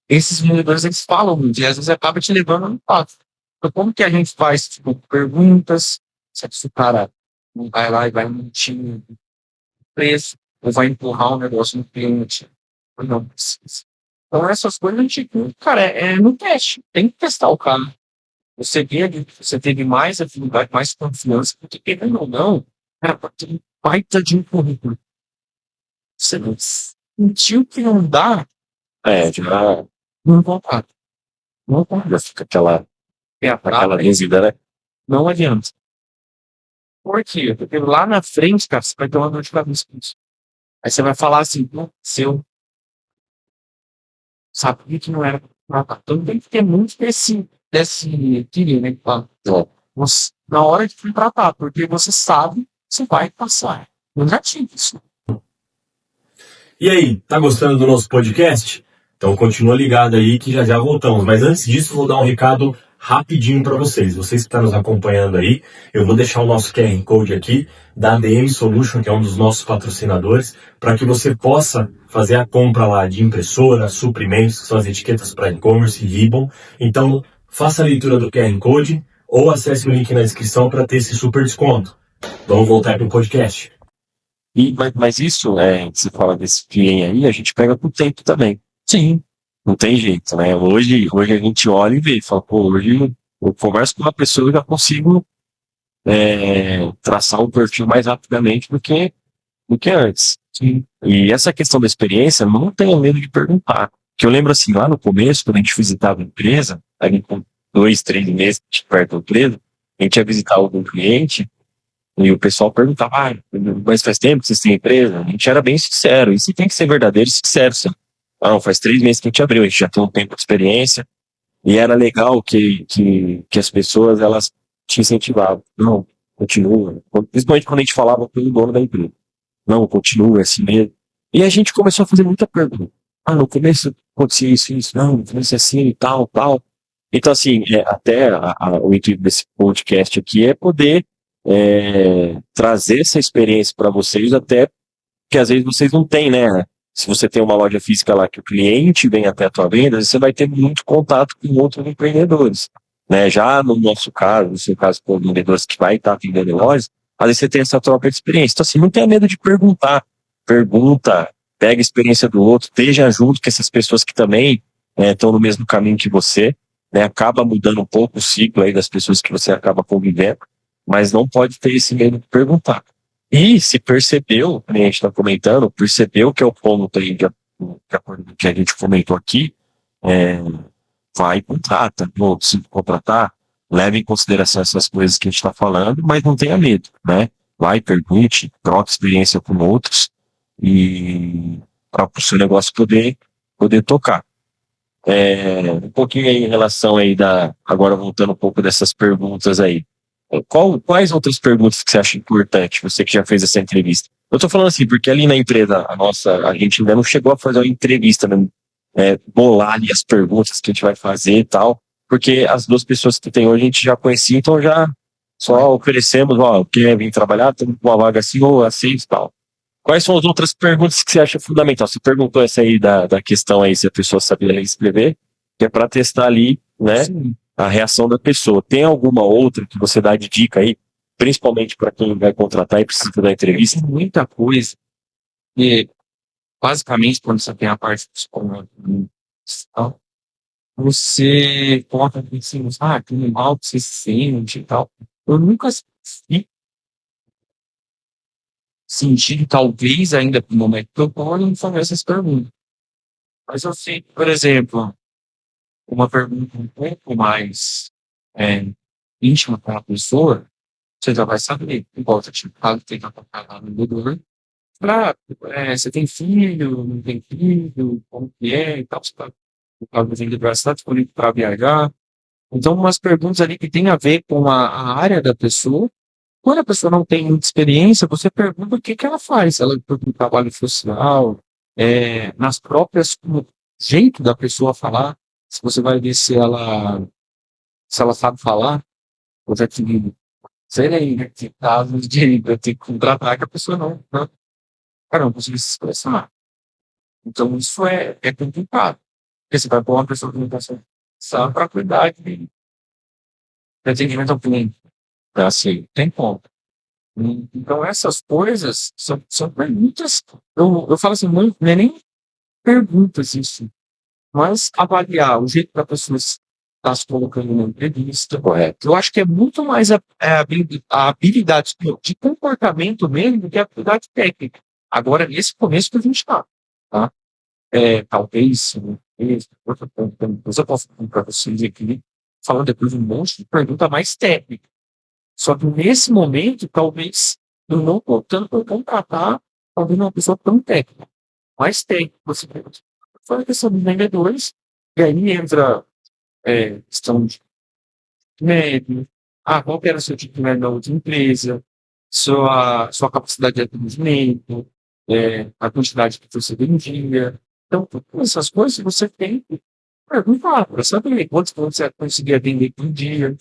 Speaker 2: Esses vendedores, eles falam muito, e às vezes acaba te levando a um passo. Então, como que a gente faz, tipo, perguntas, se o cara não vai lá e vai mentir no preço, ou vai empurrar um negócio no cliente, ou não precisa. Então, essas coisas a gente, cara, no teste, tem que testar o cara. Você teve mais afinidade, mais confiança, porque querendo ou não, cara, tem um baita de um currículo. Você não sentiu que não dá,
Speaker 1: Já
Speaker 2: não contrata. Não contrata.
Speaker 1: já fica aquela dúvida, né?
Speaker 2: Não adianta. Por quê? Porque lá na frente, cara, você vai ter uma dor de cabeça com isso. Aí você vai falar assim, não, seu. Sabia que não era contratado. Então tem que ter muito desse tiro, né? Que fala, na hora de contratar, porque você sabe que você vai passar. Eu já tive isso.
Speaker 3: E aí, tá gostando do nosso podcast? Então continua ligado aí que já já voltamos. Mas antes disso, vou dar um recado rapidinho para vocês. Vocês que estão nos acompanhando aí, eu vou deixar o nosso QR Code aqui da ADM Solution, que é um dos nossos patrocinadores, para que você possa fazer a compra lá de impressora, suprimentos, que são as etiquetas para e-commerce, ribbon. Então, faça a leitura do QR Code ou acesse o link na descrição para ter esse super desconto. Vamos voltar para o podcast.
Speaker 1: Mas isso, você fala desse cliente aí, a gente pega por tempo também.
Speaker 2: Sim.
Speaker 1: Não tem jeito, né? Hoje a gente olha e vê, fala, pô, hoje eu converso com uma pessoa e já consigo traçar um perfil mais rapidamente do que antes.
Speaker 2: Sim.
Speaker 1: E essa questão da experiência, não tenha medo de perguntar. Que eu lembro assim, lá no começo, quando a gente visitava a empresa, ali com 2, 3 meses perto da empresa, a gente ia visitar algum cliente, e o pessoal perguntava, mas faz tempo que vocês têm empresa? A gente era bem sincero, e se tem que ser verdadeiro e sincero, sabe? Não, faz 3 meses que a gente abriu, a gente já tem um tempo de experiência, e era legal que as pessoas, elas te incentivavam. Não, continua. Principalmente quando a gente falava com o dono da empresa. Não, continua, é assim mesmo. E a gente começou a fazer muita pergunta. No começo acontecia isso, não, no começo é assim e tal, tal. Então, assim, até o intuito desse podcast aqui é poder trazer essa experiência para vocês, até que às vezes vocês não têm, né? Se você tem uma loja física lá que o cliente vem até a tua venda, você vai ter muito contato com outros empreendedores, né? Já no nosso caso, no seu caso com vendedores que vai estar atendendo lojas, às vezes você tem essa troca de experiência. Então, assim, não tenha medo de perguntar. Pergunta, pega a experiência do outro, esteja junto com essas pessoas que também estão no mesmo caminho que você, né? Acaba mudando um pouco o ciclo aí das pessoas que você acaba convivendo, mas não pode ter esse medo de perguntar. E se percebeu, né, a gente está comentando, percebeu que é o ponto aí de acordo com o que a gente comentou aqui, é, vai e contrata, ou se contratar, leve em consideração essas coisas que a gente está falando, mas não tenha medo, né? Vai, pergunte, troca experiência com outros e para o seu negócio poder tocar. Um pouquinho aí em relação aí agora voltando um pouco dessas perguntas aí. Quais outras perguntas que você acha importante, você que já fez essa entrevista? Eu tô falando assim, porque ali na empresa, a gente ainda não chegou a fazer uma entrevista, né? Bolar ali as perguntas que a gente vai fazer e tal, porque as duas pessoas que tem hoje a gente já conhecia, então já só oferecemos, ó, quer vir trabalhar, temos uma vaga assim ou assim e tal. Quais são as outras perguntas que você acha fundamental? Você perguntou essa aí da questão aí se a pessoa sabia ler e escrever, que é para testar ali, né,
Speaker 2: Sim.
Speaker 1: a reação da pessoa. Tem alguma outra que você dá de dica aí, principalmente para quem vai contratar e precisa da entrevista?
Speaker 2: Tem muita coisa. E, basicamente, quando você tem a parte dos comandos, você coloca assim, que mal que você se sente e tal. Eu nunca senti, talvez ainda no momento que eu tô, não fazer essas perguntas. Mas eu sei, por exemplo, uma pergunta um pouco mais é, íntima para a pessoa, você já vai saber. Igual você tinha falado, tem que apontar no vendedor. Você tem filho, não tem filho, como que é e tal. Você está no vendedor, você está disponível para viajar. Então, umas perguntas ali que tem a ver com a área da pessoa. Quando a pessoa não tem muita experiência, você pergunta o que que ela faz. Ela procura um trabalho social, nas próprias, no jeito da pessoa falar. Se você vai ver se ela sabe falar, eu já tive, sei lá, que casos de eu ter que contratar que a pessoa cara, não conseguir se expressar. Então, isso é complicado. Porque você vai pôr uma pessoa que não consegue expressar para cuidar de atendimento ao cliente. Assim, tem como. Então, essas coisas são perguntas. Eu falo assim, não é nem perguntas isso, mas avaliar o jeito que a pessoa está se colocando na entrevista. Correto. Eu acho que é muito mais a habilidade de comportamento mesmo do que a habilidade técnica. Agora, nesse começo que a gente está. Tá? Talvez, depois eu posso falar para vocês aqui, falando depois de um monte de pergunta mais técnica. Só que nesse momento, talvez, eu não estou tanto para contratar talvez uma pessoa tão técnica. Mais técnica, você foi a questão dos vendedores, e aí entra questão de médio, qual que era o seu tipo de médio na outra empresa, sua capacidade de atendimento, a quantidade que você vendia. Então, todas essas coisas você tem que perguntar para saber quantos você conseguia atender por dia.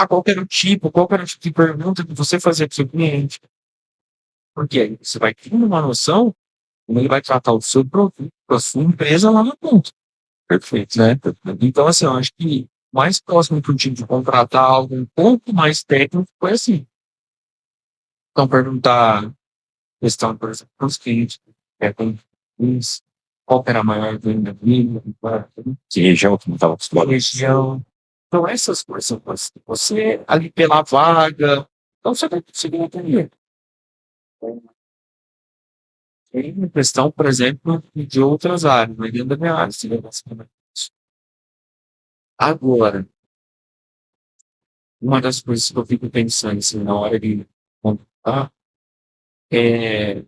Speaker 2: Qual que era o tipo de pergunta que você fazia para o seu cliente? Porque aí você vai ter uma noção como ele vai tratar o seu produto, a sua empresa lá na ponta. Perfeito, né? Então, assim, eu acho que mais próximo que eu tive de contratar algo um pouco mais técnico foi assim. Então, perguntar questão, por exemplo, para os clientes, tem isso, qual que era a maior venda dele, que região que não estava acostumado. Região. Então, essas coisas, você ali pela vaga, então você vai conseguir entender. Tem uma questão, por exemplo, de outras áreas, mas dentro da minha área, seria basicamente isso. Agora, uma das coisas que eu fico pensando assim, na hora de contratar é,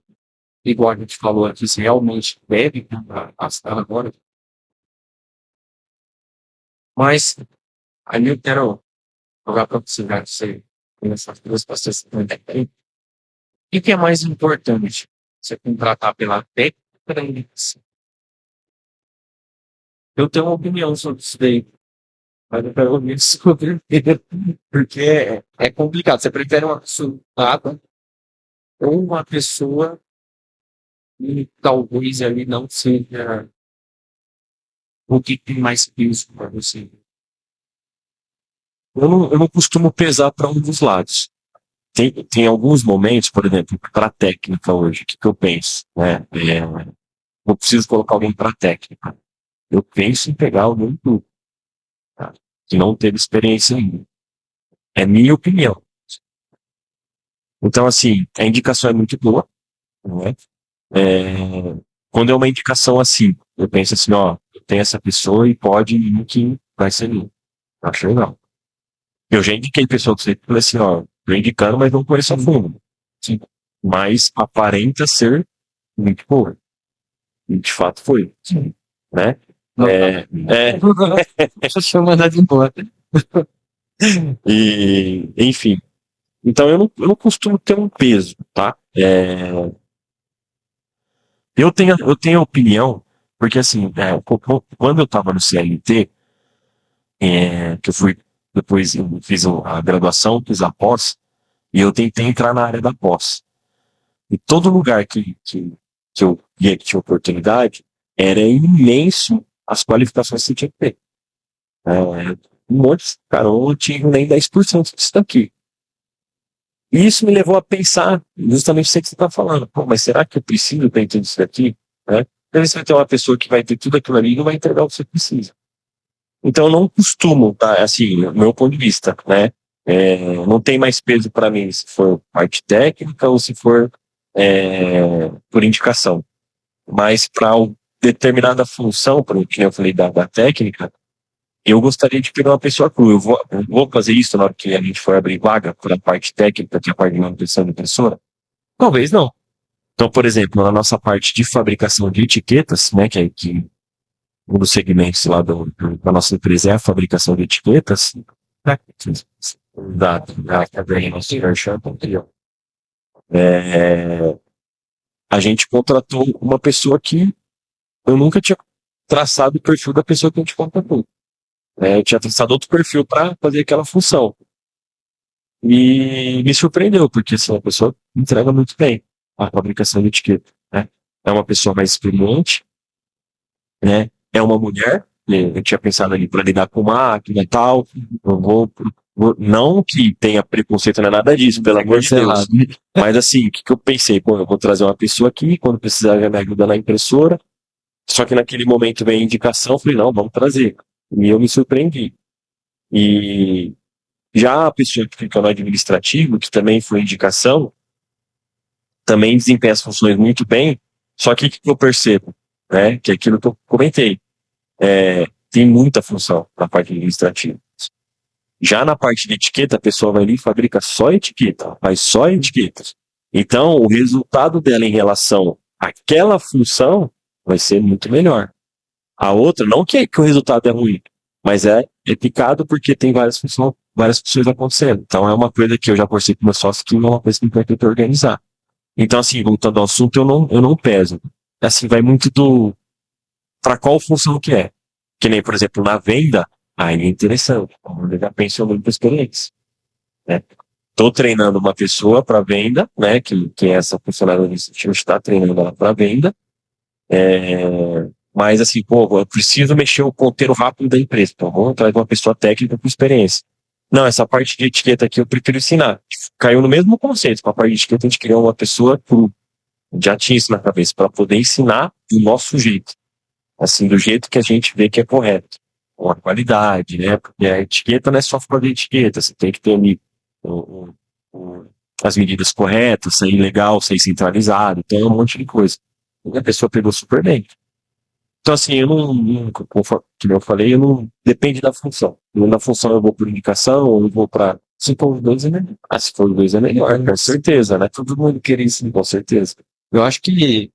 Speaker 2: igual a gente falou aqui, se realmente deve gastar agora, mas aí eu quero jogar para você, já que você tem essas duas pastas também. O que é mais importante? Você contratar pela técnica ou pela indicação? Eu tenho uma opinião sobre isso daí, mas eu quero ouvir sobre porque é complicado. Você prefere uma pessoa nada ou uma pessoa que talvez ali não seja o que tem mais peso para você?
Speaker 1: Eu não costumo pesar para um dos lados. Tem alguns momentos, por exemplo, para a técnica hoje, o que eu penso? Né? Eu preciso colocar alguém para a técnica. Eu penso em pegar alguém do. Tá? que não teve experiência ainda. É minha opinião. Então, assim, a indicação é muito boa, não é? Quando é uma indicação assim, eu penso assim, ó, tem essa pessoa e pode ir que vai ser mim. Acho legal. Eu já indiquei pessoa que você falei assim, ó, tô indicando, mas não conheço a fundo. Sim. Mas aparenta ser muito boa. E de fato foi. Sim. Né?
Speaker 2: Deixa eu mandar de embora.
Speaker 1: E, enfim. Então eu não costumo ter um peso, tá? Eu tenho opinião, porque assim, quando eu estava no CLT, que eu fui, depois eu fiz a graduação, fiz a pós, e eu tentei entrar na área da pós. E todo lugar que eu via que tinha oportunidade, era imenso as qualificações que você tinha que ter. Um monte, cara, eu não tinha nem 10% disso daqui. E isso me levou a pensar justamente isso que você está falando. Pô, mas será que eu preciso ter tudo isso daqui? Né? Às vezes você vai ter uma pessoa que vai ter tudo aquilo ali e não vai entregar o que você precisa. Então eu não costumo, tá, assim, no meu ponto de vista, né? Não tem mais peso para mim se for parte técnica ou se for por indicação. Mas para determinada função, por que eu falei da técnica, eu gostaria de pegar uma pessoa crua. Eu vou fazer isso na hora que a gente for abrir vaga para a parte técnica, que é a parte de manutenção da impressora? Talvez não. Então, por exemplo, na nossa parte de fabricação de etiquetas, né, que um dos segmentos lá da nossa empresa é a fabricação de etiquetas, a gente contratou uma pessoa que eu nunca tinha traçado o perfil da pessoa que a gente contratou. Eu tinha traçado outro perfil para fazer aquela função. E me surpreendeu, porque assim, a pessoa entrega muito bem a fabricação de etiqueta. Né? É uma pessoa mais experiente, né? É uma mulher, né? Eu tinha pensado ali para lidar com máquina e tal. Não que tenha preconceito, não é nada disso, pelo amor de Deus. Mas assim, o que eu pensei? Pô, eu vou trazer uma pessoa aqui, quando precisar já me ajuda na impressora. Só que naquele momento veio a indicação, eu falei, não, vamos trazer. E eu me surpreendi. E já a pessoa que fica no administrativo, que também foi indicação, também desempenha as funções muito bem, só que o que eu percebo? Né, que é aquilo que eu comentei. Tem muita função na parte administrativa. Já na parte de etiqueta, a pessoa vai ali e fabrica só etiqueta, faz só etiquetas. Então, o resultado dela em relação àquela função vai ser muito melhor. A outra, não que o resultado é ruim, mas é picado porque tem várias funções acontecendo. Então, é uma coisa que eu já conversei com meus sócios que é uma coisa que me permite organizar. Então, assim, voltando ao assunto, eu não peso. Assim, vai muito para qual função que é. Que nem, por exemplo, na venda, aí é interessante. Eu já penso muito na experiência. Né? Estou treinando uma pessoa para venda, né? Que é essa funcionária administrativa, está treinando ela para venda. Mas assim, pô, eu preciso mexer o ponteiro rápido da empresa. Então, vamos trazer uma pessoa técnica com experiência. Não, essa parte de etiqueta aqui eu prefiro ensinar. Caiu no mesmo conceito. Com a parte de etiqueta, a gente criou uma pessoa que já tinha isso na cabeça, para poder ensinar do nosso jeito. Assim, do jeito que a gente vê que é correto. Com a qualidade, né? Porque a etiqueta não é só fazer etiqueta, você tem que ter ali as medidas corretas, sair legal, sair centralizado, então é um monte de coisa. E a pessoa pegou super bem. Então, assim, eu não como eu falei, eu não. Depende da função. Na função eu vou por indicação, ou eu vou para. Se for os dois é melhor. Se for os dois é melhor, com certeza, né? Todo mundo quer isso, com certeza.
Speaker 2: Eu acho que,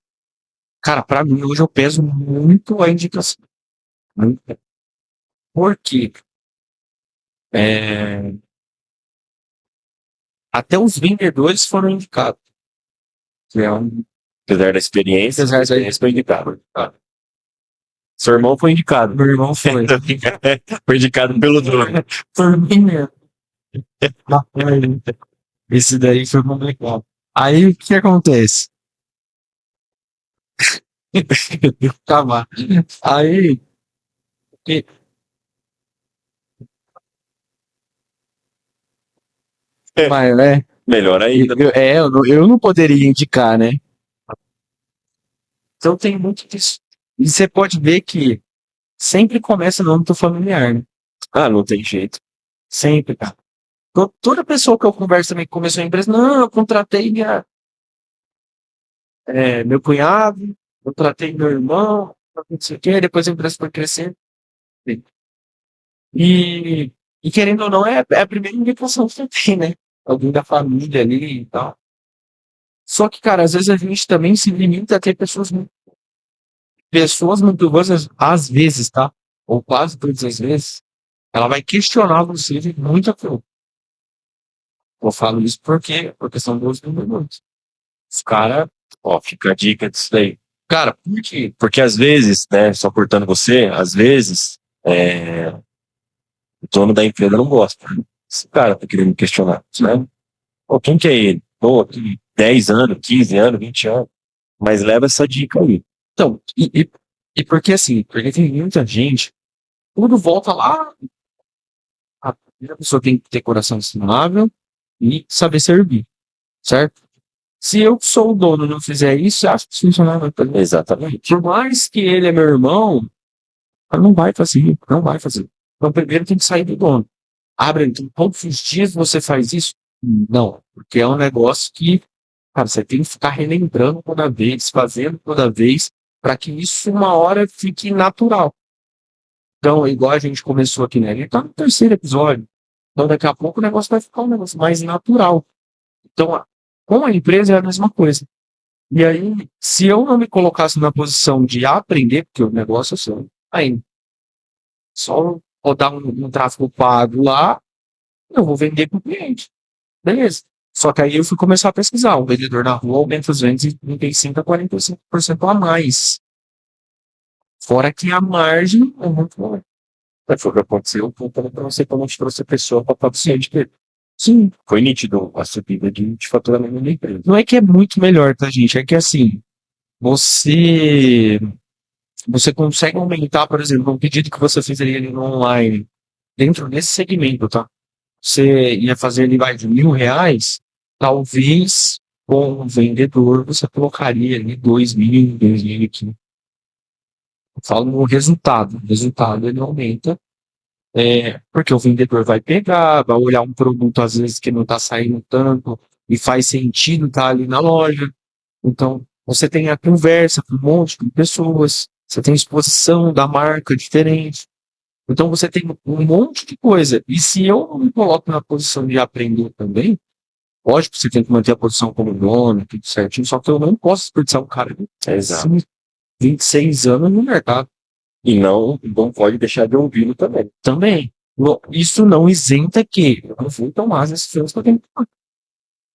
Speaker 2: cara, pra mim hoje eu peso muito a indicação. Por quê? Até os vendedores foram indicados.
Speaker 1: Apesar da experiência, a experiência foi indicada. Seu irmão foi indicado.
Speaker 2: Meu irmão foi.
Speaker 1: Foi indicado pelo dono.
Speaker 2: Por mim mesmo. Esse daí foi complicado. Aí o que acontece? Calma. Aí. Mas, né?
Speaker 1: Melhor ainda.
Speaker 2: Eu não poderia indicar, né? Então tem muito disso. E você pode ver que sempre começa no âmbito familiar, né?
Speaker 1: Ah, não tem jeito.
Speaker 2: Sempre, cara. Toda pessoa que eu converso também que começou a empresa, não, eu contratei meu cunhado, eu tratei meu irmão, não sei o quê, depois a empresa foi crescendo. E, e querendo ou não, é a primeira indicação que você tem, né? Alguém da família ali e tal. Só que, cara, às vezes a gente também se limita a ter pessoas muito boas, às vezes, tá? Ou quase todas as vezes, ela vai questionar você de muita coisa. Eu falo isso porque são duas vendedores. Os caras,
Speaker 1: Ó, fica a dica disso daí.
Speaker 2: cara, por quê?
Speaker 1: Porque às vezes, né, só cortando você, às vezes, o dono da empresa não gosta. Esse cara tá querendo me questionar, né? Pô, quem que é ele? Pô, tem 10 anos, 15 anos, 20 anos. Mas leva essa dica aí.
Speaker 2: Então, e porque assim, porque tem muita gente, tudo volta lá, a primeira pessoa tem que ter coração saudável e saber servir, certo? Se eu que sou o dono não fizer isso, eu acho que o funcionário vai fazer.
Speaker 1: Exatamente.
Speaker 2: Por mais que ele é meu irmão, ela não vai fazer, não vai fazer. Então, primeiro tem que sair do dono. Abre, então, todos os dias você faz isso? Não, porque é um negócio que, cara, você tem que ficar relembrando toda vez, fazendo toda vez, para que isso uma hora fique natural. Então, igual a gente começou aqui, né? Ele tá no terceiro episódio. Então, daqui a pouco o negócio vai ficar um negócio mais natural. Então, com a empresa é a mesma coisa. E aí, se eu não me colocasse na posição de aprender, porque o negócio é só, aí, só rodar um tráfego pago lá, eu vou vender para o cliente. Beleza. Só que aí eu fui começar a pesquisar. O vendedor na rua aumenta os vendas em 35% a 45% a mais. Fora que a margem é muito boa.
Speaker 1: Foi o que aconteceu. Eu falei pra você quando a gente trouxe a pessoa para paciente dele. Sim, foi nítido a subida de faturamento da empresa.
Speaker 2: Não é que é muito melhor, tá, gente? É que assim, você você consegue aumentar, por exemplo, um pedido que você fizeria ali no online, dentro desse segmento, tá? Você ia fazer ali mais de R$ 1.000, talvez com o vendedor você colocaria ali 2.000, 2.500. Eu falo no resultado. O resultado ele aumenta, porque o vendedor vai pegar, vai olhar um produto às vezes que não está saindo tanto e faz sentido estar ali na loja. Então, você tem a conversa com um monte de pessoas, você tem exposição da marca diferente. Então, você tem um monte de coisa. E se eu não me coloco na posição de aprender também, lógico que você tem que manter a posição como dono, tudo certinho, só que eu não posso desperdiçar um cara de
Speaker 1: Exato.
Speaker 2: 26 anos no mercado.
Speaker 1: E não pode deixar de ouvi-lo também.
Speaker 2: Também. Isso não isenta que eu não vou tomar as decisões que eu tenho que tomar.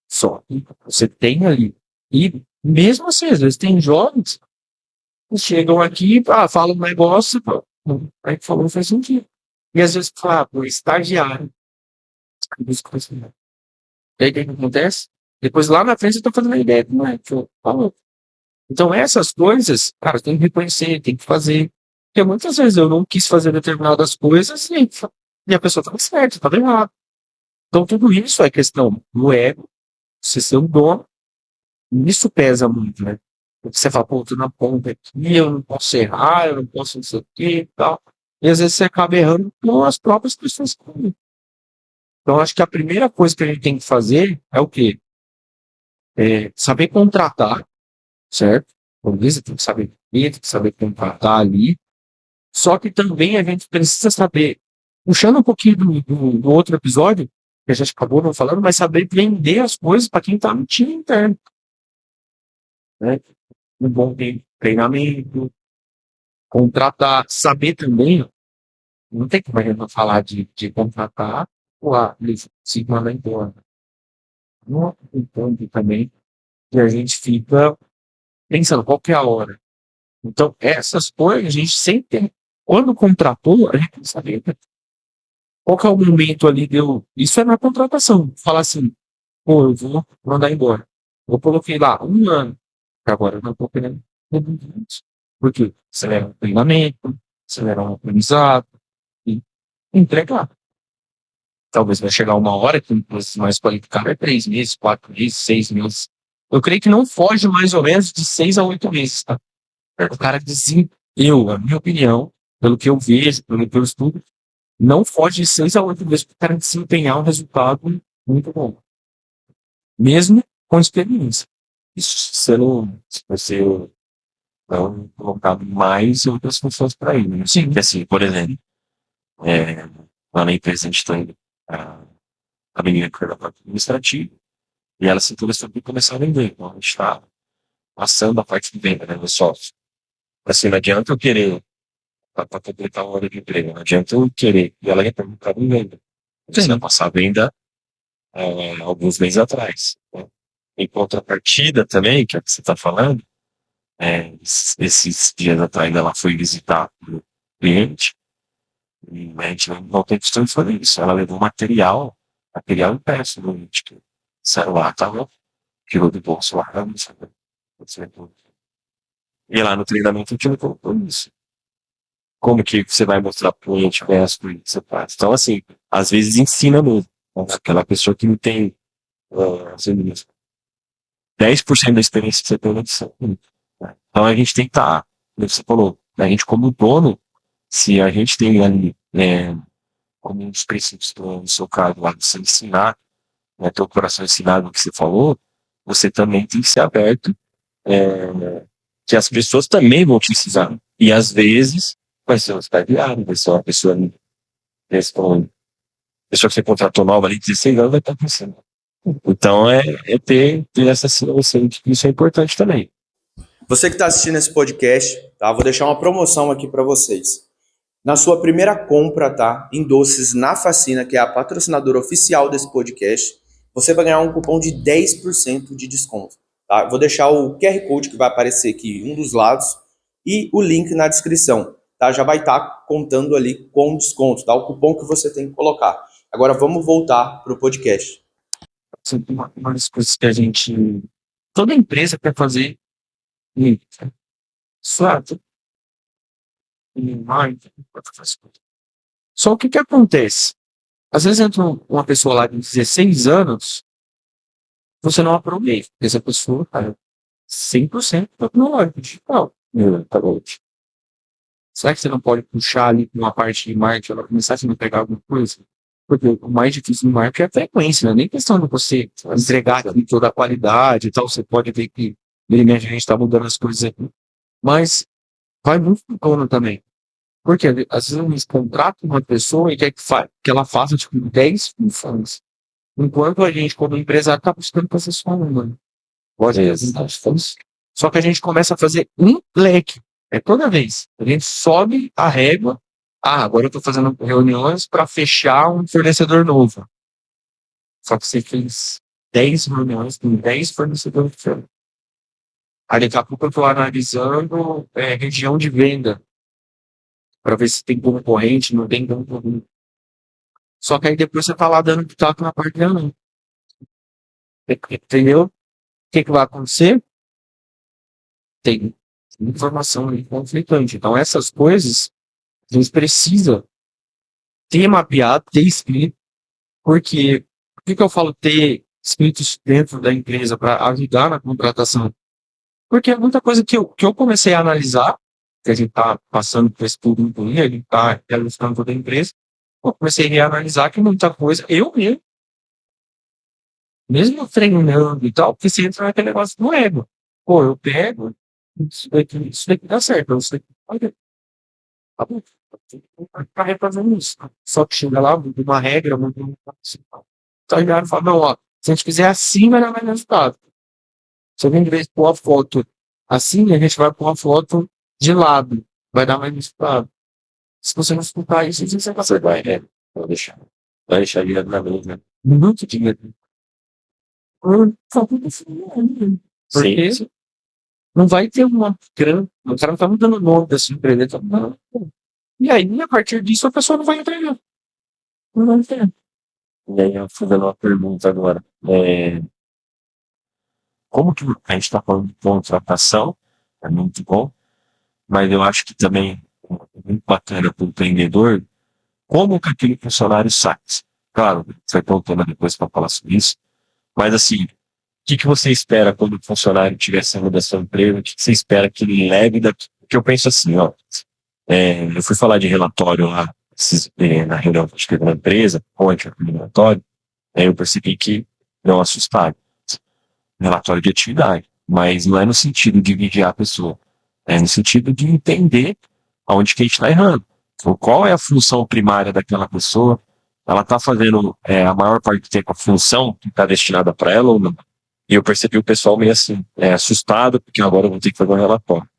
Speaker 2: Só que você tem ali. E mesmo assim, às vezes tem jovens que chegam aqui, falam um negócio, pô, aí que falou faz sentido. E às vezes fala, pô, estagiário. Isso que eu penso, né? E aí o que que acontece? Depois lá na frente eu tô fazendo a ideia, não é? Que eu falo. Então essas coisas, cara, tem que reconhecer, tem que fazer. Porque muitas vezes eu não quis fazer determinadas coisas e a pessoa estava certa, estava errado. Então tudo isso é questão do ego, você ser um dono, e isso pesa muito, né? Porque você fala, pô, tô na ponta aqui, eu não posso errar, eu não posso não sei o quê e tal. E às vezes você acaba errando com as próprias pessoas. Então acho que a primeira coisa que a gente tem que fazer é o quê? Saber contratar, certo? Beleza? Tem que saber, tem que saber contratar ali. Só que também a gente precisa saber, puxando um pouquinho do outro episódio, que a gente acabou não falando, mas saber vender as coisas para quem está no time interno. Né? Um bom treinamento, contratar, saber também, não tem como a gente não falar de contratar, eles se mandam embora. Não é importante também que a gente fica pensando qual que é a hora. Então, essas coisas a gente sempre tem. Quando contratou, a gente tem que saber qual que é o momento ali deu. Isso é na contratação. Falar assim, pô, eu vou mandar embora. Eu coloquei lá 1 ano. Agora eu não estou querendo redundância. Porque acelera um treinamento, acelera um aprendizado e entregar. Talvez vai chegar uma hora que os mais qualificados é 3 meses, 4 meses, 6 meses. Eu creio que não foge mais ou menos de 6 a 8 meses, tá? O cara a minha opinião, pelo que eu vejo, pelo que eu estudo, não foge de 6 a 8 vezes para o cara desempenhar um resultado muito bom. Mesmo com experiência. Isso se você não colocar mais outras funções para ele. Né?
Speaker 1: Sim. Porque assim, por exemplo, lá na empresa a gente tem a menina que foi da parte administrativa e ela se interessou por começar a vender. Então a gente está passando a parte de venda, né, dos sócios. Assim, não adianta eu querer, para completar uma hora de emprego, não adianta eu querer e ela ia perguntar em venda. Você vai passar a venda alguns meses atrás. Né? Em contrapartida também, que é o que você está falando, esses dias atrás ela foi visitar o cliente e a gente não tem costume de fazer isso. Ela levou material impresso no tipo, celular, tava, tirou do bolso lá, não sei. E lá no treinamento a gente não colocou isso. Como que você vai mostrar para o cliente bem as coisas que você faz? Então, assim, às vezes ensina mesmo. Aquela pessoa que não tem, assim, 10% da experiência que você tem na edição. Então a gente tem que estar, como você falou, a gente como dono, se a gente tem ali, como um dos princípios do seu caso lá, de você ensinar, né, ter o coração ensinado no que você falou, você também tem que ser aberto, que as pessoas também vão te ensinar. E às vezes vai ser um estagiário, vai ser uma pessoa que você contratou nova ali, 16 anos, vai estar pensando. Então é ter essa noção de que isso é importante também.
Speaker 4: Você que está assistindo esse podcast, tá? Vou deixar uma promoção aqui para vocês. Na sua primeira compra, tá? Em doces na Facina, que é a patrocinadora oficial desse podcast, você vai ganhar um cupom de 10% de desconto. Tá? Vou deixar o QR Code que vai aparecer aqui em um dos lados e o link na descrição. Tá? Já vai estar contando ali com desconto, tá? O cupom que você tem que colocar. Agora vamos voltar para o podcast.
Speaker 2: Uma das coisas que toda empresa quer fazer suado. Só o que acontece? Às vezes entra uma pessoa lá de 16 anos, você não aproveita. Essa pessoa, cara, 100% tecnológico digital. Será que você não pode puxar ali uma parte de marketing, ela começar a pegar alguma coisa? Porque o mais difícil no marketing é a frequência, não é nem questão de você entregar aqui toda a qualidade e tal. Você pode ver que a gente está mudando as coisas aqui. Mas vai muito pro dono também. Porque às vezes eles contratam uma pessoa e quer que ela faça tipo 10 funções. Enquanto a gente, como empresário, está buscando fazer só uma. Né? Pode só que a gente começa a fazer um leque. É toda vez. A gente sobe a régua. Agora eu estou fazendo reuniões para fechar um fornecedor novo. Só que você fez 10 reuniões com 10 fornecedores diferentes. Aí daqui a pouco eu estou analisando região de venda. Para ver se tem concorrente, não tem concorrente. Só que aí depois você está lá dando pitaco na parte da não. Entendeu? O que vai acontecer? Tem informação ali conflitante. Então essas coisas a gente precisa ter mapeado, ter escrito. Porque por que eu falo ter escrito isso dentro da empresa para ajudar na contratação? Porque é muita coisa que eu comecei a analisar, que a gente está passando por esse público ali, a gente está realizando toda a empresa. Eu comecei a reanalisar que muita coisa, eu mesmo treinando e tal, porque você entra naquele negócio do ego. Pô, eu pego, isso daqui dá certo, isso daqui olha, tá bom, tá refazendo isso. Só que chega lá, muda uma regra, muda uma coisa. Então, já fala, não, ó, se a gente fizer assim, vai dar mais resultado. Se alguém de vez pôr a foto assim, a gente vai pôr a foto de lado, vai dar mais resultado. Se você não escutar isso, você vai fazer, vai deixar dinheiro na mesa, né? Muito dinheiro. Porque sim. Não vai ter uma grana. O cara não tá mudando o nome desse empreendedor. E aí, a partir disso, a pessoa não vai entregar. Não vai entregar. E aí, eu fazendo uma pergunta agora. Como que a gente está falando de contratação? É muito bom. Mas eu acho que também é muito bacana para o empreendedor. Como que aquele funcionário sai? Claro, você vai ter um tema depois para falar sobre isso. Mas assim, o que você espera quando o funcionário estiver saindo da sua empresa? O que você espera que ele leve daqui? Porque eu penso assim, ó. Eu fui falar de relatório lá
Speaker 1: na reunião que a gente teve na empresa, ontem, no relatório, aí eu percebi que não assustaram. Relatório de atividade. Mas não é no sentido de vigiar a pessoa. É no sentido de entender aonde que a gente está errando. Então, qual é a função primária daquela pessoa? Ela está fazendo a maior parte do tempo a função que está destinada para ela ou não? E eu percebi o pessoal meio assim, assustado, porque agora eu vou ter que fazer um relatório.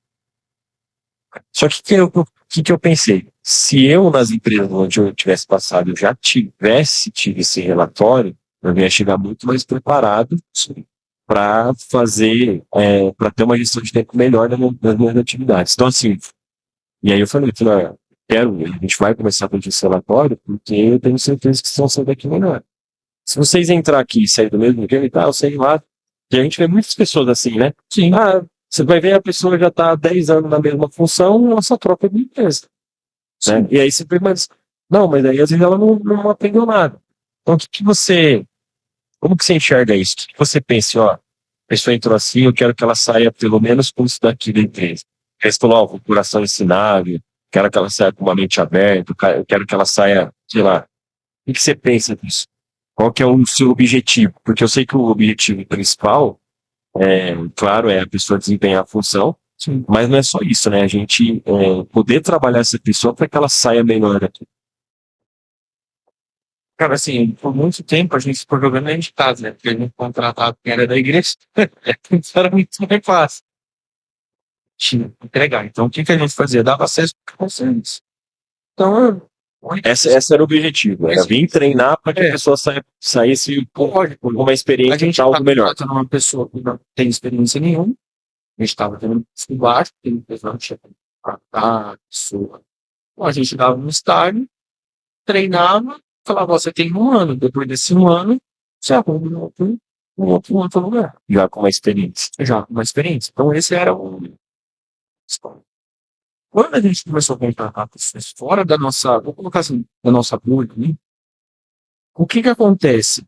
Speaker 1: Só que eu pensei? Se eu, nas empresas onde eu tivesse passado, eu já tivesse tido esse relatório, eu ia chegar muito mais preparado para fazer, para ter uma gestão de tempo melhor nas minhas atividades. Então, assim, e aí eu falei, a gente vai começar a fazer esse relatório, porque eu tenho certeza que vocês vão sair daqui melhor. Se vocês entrar aqui e sair do mesmo jeito, eu sei lá. E a gente vê muitas pessoas assim, né?
Speaker 2: Sim.
Speaker 1: Você vai ver a pessoa já está há 10 anos na mesma função, ela só troca de empresa. Né? E aí você pergunta, não, mas aí às vezes ela não aprendeu nada. Então, como que você enxerga isso? O que você pensa, ó, a pessoa entrou assim, eu quero que ela saia pelo menos com isso daqui da empresa. Aí você falou, ó, com coração ensinável, quero que ela saia com uma mente aberta, eu quero que ela saia, sei lá. O que você pensa disso? Qual que é o seu objetivo? Porque eu sei que o objetivo principal, claro, é a pessoa desempenhar a função, sim, mas não é só isso, né? A gente poder trabalhar essa pessoa para que ela saia melhor daqui.
Speaker 2: Cara, assim, por muito tempo a gente ficou jogando dentro de casa, né? Porque a gente contratava quem era da igreja. Isso era muito mais fácil. Tinha que entregar. Então, o que a gente fazia? Dava acesso para o serviço. Então,
Speaker 1: esse era o objetivo. Era vir treinar para que a pessoa saísse com uma experiência de algo melhor.
Speaker 2: A gente uma pessoa que não tem experiência nenhuma. A gente estava tendo baixo, porque não tinha a pessoa. Então, a gente dava um estágio, treinava, falava, você tem 1 ano, depois desse 1 ano, você arruma um outro lugar.
Speaker 1: Já com uma experiência.
Speaker 2: Já com uma experiência. Então, esse era o. Quando a gente começou a contratar pessoas fora da nossa, vou colocar assim, da nossa bolha, né? O que acontece?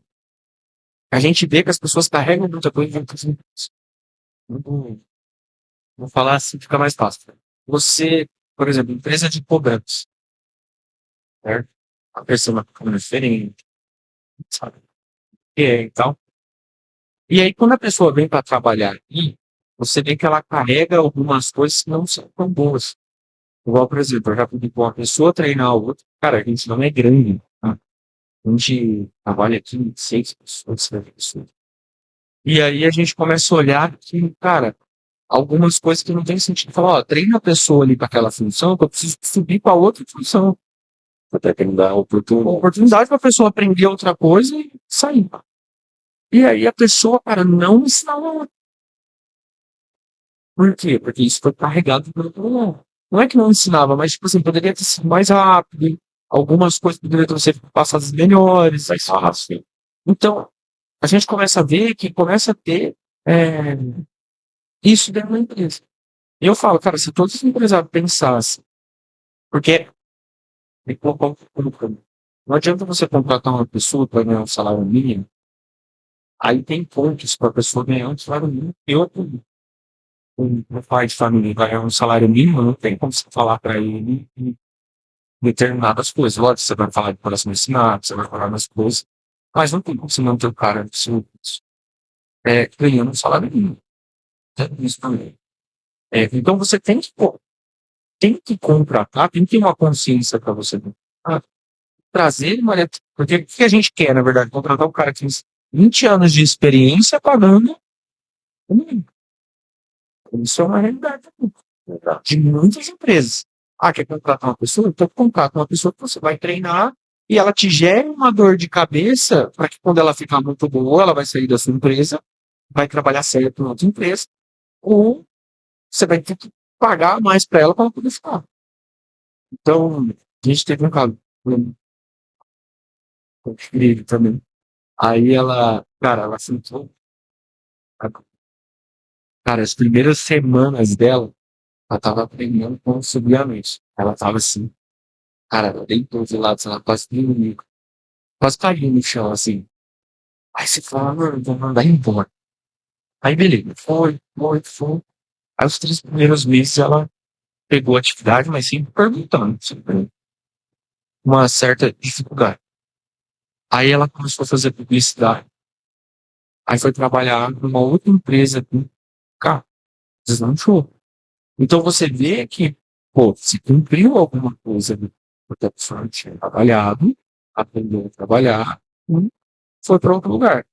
Speaker 2: A gente vê que as pessoas carregam muita coisa dentro das empresas. Vou falar assim, fica mais fácil. Você, por exemplo, empresa de cobrança, certo? A pessoa fica diferente, sabe? E tal. E aí, quando a pessoa vem para trabalhar aqui, você vê que ela carrega algumas coisas que não são tão boas. Igual, por exemplo, eu já pedi para uma pessoa treinar a outra. Cara, a gente não é grande. Tá? A gente trabalha aqui em 6 pessoas, 7 pessoas. E aí a gente começa a olhar que, cara, algumas coisas que não tem sentido. Falar, ó, treina a pessoa ali para aquela função, que eu preciso subir para outra função.
Speaker 1: Até que não dá
Speaker 2: oportunidade para a pessoa aprender outra coisa e sair. E aí a pessoa, cara, não ensinava. Por quê? Porque isso foi carregado pelo problema. Não é que não ensinava, mas, tipo assim, poderia ter sido mais rápido, algumas coisas poderiam ser passadas melhores, mais fácil. Então, a gente começa a ver que começa a ter isso dentro da empresa. E eu falo, cara, se todos os empresários pensassem, porque não adianta você contratar uma pessoa para ganhar um salário mínimo, aí tem pontos para a pessoa ganhar um salário mínimo e outro. Um pai de família ganhar um salário mínimo, não tem como você falar para ele determinadas coisas. Lógico, você vai falar de coração ensinado, você vai falar das coisas, mas não tem como você manter o cara ganhando um salário mínimo. É isso também. Então você tem que contratar, tem que ter uma consciência para você trazer uma. Porque o que a gente quer, na verdade? Contratar um cara que tem 20 anos de experiência pagando o mínimo. Isso é uma realidade de muitas empresas. Quer contratar uma pessoa? Então contrata uma pessoa que você vai treinar e ela te gera uma dor de cabeça para que quando ela ficar muito boa, ela vai sair da sua empresa, vai trabalhar certo em outra empresa, ou você vai ter que pagar mais para ela poder ficar. Então, a gente teve um caso incrível também. Aí ela sentou. Cara, as primeiras semanas dela, ela tava aprendendo como subir a noite. Ela tava assim, cara, ela deitou de lado, ela quase dormiu. Quase caiu no chão, assim. Aí você fala, mano, vou mandar embora. Aí beleza, foi. Aí os 3 primeiros meses ela pegou a atividade, mas sempre perguntando. uma certa dificuldade. Aí ela começou a fazer publicidade. Aí foi trabalhar numa outra empresa com carro, deslanchou. Então você vê que, pô, se cumpriu alguma coisa, né? Porque a pessoa tinha trabalhado, aprendeu a trabalhar, e foi para outro lugar.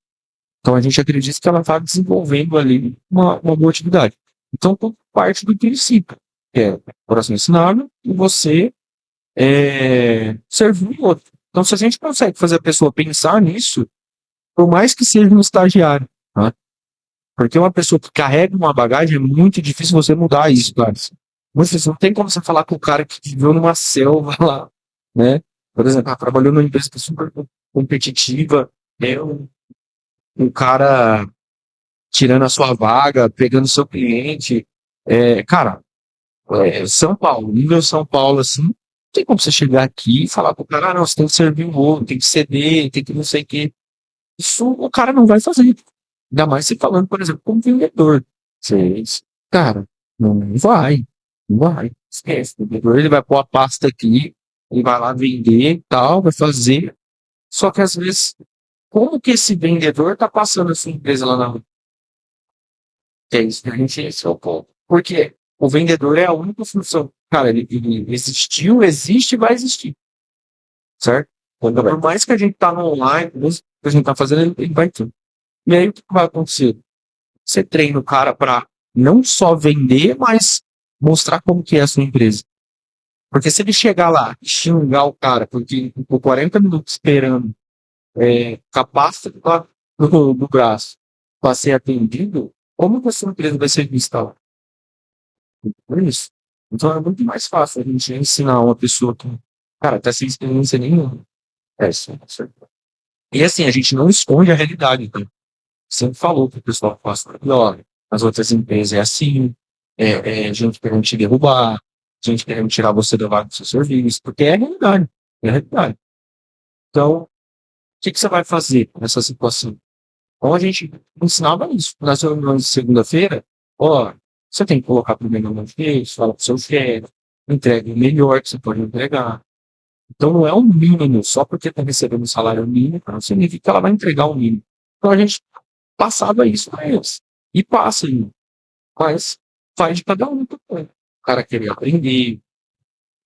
Speaker 2: Então a gente acredita que ela está desenvolvendo ali uma boa atividade. Então tudo parte do princípio, que é coração ensinado e você servir o outro. Então se a gente consegue fazer a pessoa pensar nisso, por mais que seja um estagiário, tá? Porque uma pessoa que carrega uma bagagem é muito difícil você mudar isso, cara. Muito difícil. Não tem como você falar com o cara que viveu numa selva lá, né? Por exemplo, trabalhou numa empresa que é super competitiva, um cara tirando a sua vaga, pegando seu cliente. Cara, São Paulo, nível São Paulo, assim, não tem como você chegar aqui e falar pro cara, não, você tem que servir o outro, tem que ceder, tem que não sei o quê. Isso o cara não vai fazer. Ainda mais você falando, por exemplo, como vendedor. Você, cara, não vai. Não vai. Esquece. O vendedor ele vai pôr a pasta aqui, ele vai lá vender e tal, vai fazer. Só que às vezes, como que esse vendedor tá passando a sua empresa lá na rua? Que é isso que a gente esse é o ponto. Porque o vendedor é a única função. Cara, ele existiu, existe e vai existir. Certo? Então, por mais que a gente tá no online, o que a gente tá fazendo, ele vai ter. E aí o que vai acontecer? Você treina o cara para não só vender, mas mostrar como que é a sua empresa. Porque se ele chegar lá e xingar o cara, porque por 40 minutos esperando, com a pasta do braço para ser atendido, como que a sua empresa vai ser vista lá? Por isso. Então é muito mais fácil a gente ensinar uma pessoa que, cara, tá sem experiência nenhuma. Isso. E assim, a gente não esconde a realidade, então. Sempre falou para o pessoal que passa, olha, as outras empresas é assim, gente querendo te derrubar, gente querendo tirar você da vaga do seu serviço, porque é a realidade, é a realidade. Então, o que você vai fazer nessa situação? Então, a gente ensinava isso. Nas reuniões de segunda-feira, ó, você tem que colocar primeiro na mão de Deus, fala para o seu chefe, entregue o melhor que você pode entregar. Então, não é um mínimo, só porque está recebendo um salário mínimo, não significa que ela vai entregar o mínimo. Então, a gente passava isso para eles. E passa ainda. Mas faz de cada um também. O cara querer aprender.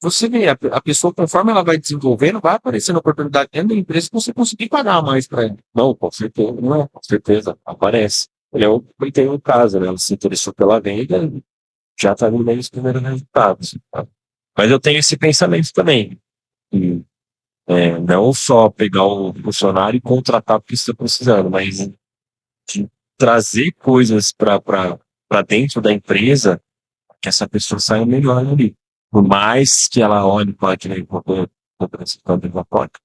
Speaker 2: Você vê, a pessoa, conforme ela vai desenvolvendo, vai aparecendo oportunidade dentro da empresa que você conseguir pagar mais para ela. Não, com certeza, não é, com certeza, aparece. Ele é o que tem um caso, né? Ela se interessou pela venda, já está vendo aí os primeiros resultados. Tá? Mas eu tenho esse pensamento também. E, não só pegar o funcionário e contratar porque está precisando, mas de trazer coisas para dentro da empresa que essa pessoa saia melhor ali. Por mais que ela olhe para aquele porta,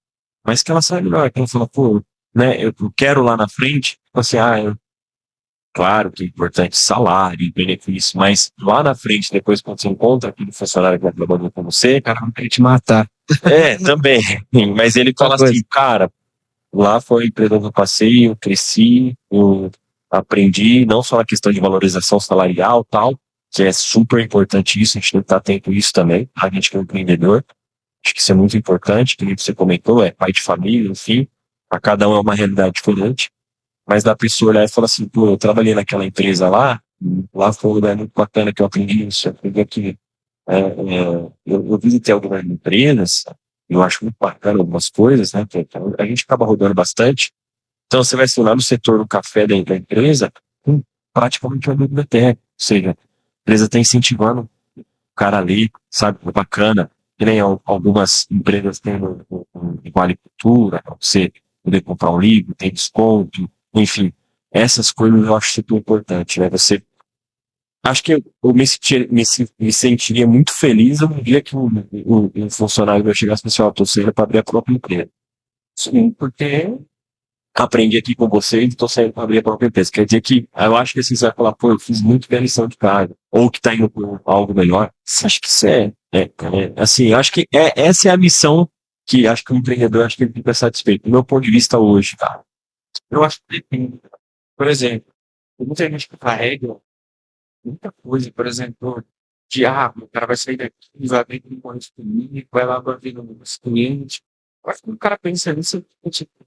Speaker 2: mas que ela saia melhor, que ela fala, pô, né, eu quero lá na frente, tipo assim, claro que é importante salário e benefício, mas lá na frente, depois quando você encontra aquele funcionário que vai trabalhando com você,
Speaker 5: cara não quer te matar.
Speaker 2: Também, mas ele fala assim, cara, lá foi a empresa que eu passei, eu cresci, eu aprendi, não só na questão de valorização salarial tal, que é super importante isso, a gente tem que estar atento a isso também, a gente que é um empreendedor, acho que isso é muito importante, que você comentou, é pai de família, enfim, para cada um é uma realidade diferente, mas da pessoa olhar e falar assim, pô, eu trabalhei naquela empresa lá foi um lugar muito bacana que eu aprendi isso, eu aprendi aqui. Eu visitei algumas empresas, eu acho muito bacana algumas coisas, né? Que a gente acaba rodando bastante. Então, você vai ser lá no setor do café da empresa, praticamente uma biblioteca. Ou seja, a empresa está incentivando o cara ali, sabe? É bacana. Que nem algumas empresas têm Vale Cultura, pra você poder comprar um livro, tem desconto, enfim. Essas coisas eu acho super importante, né? Você acho que eu me sentiria muito feliz no dia que um funcionário vai chegar e falar assim, ó, tô saindo para abrir a própria empresa. Sim, porque aprendi aqui com vocês e tô saindo para abrir a própria empresa. Quer dizer que eu acho que assim, você vai falar, pô, eu fiz muito bem a lição de casa. Ou que tá indo por algo melhor. Acho que isso assim, eu acho que essa é a missão que acho que o empreendedor acho que ele tem que estar satisfeito. Do meu ponto de vista hoje, cara. Eu acho que depende. Por exemplo, tem muita gente que carrega muita coisa, por exemplo, o cara vai sair daqui, vai abrir um concorrente comigo, vai lá bater nos clientes. Eu acho que o cara pensa nisso, tipo,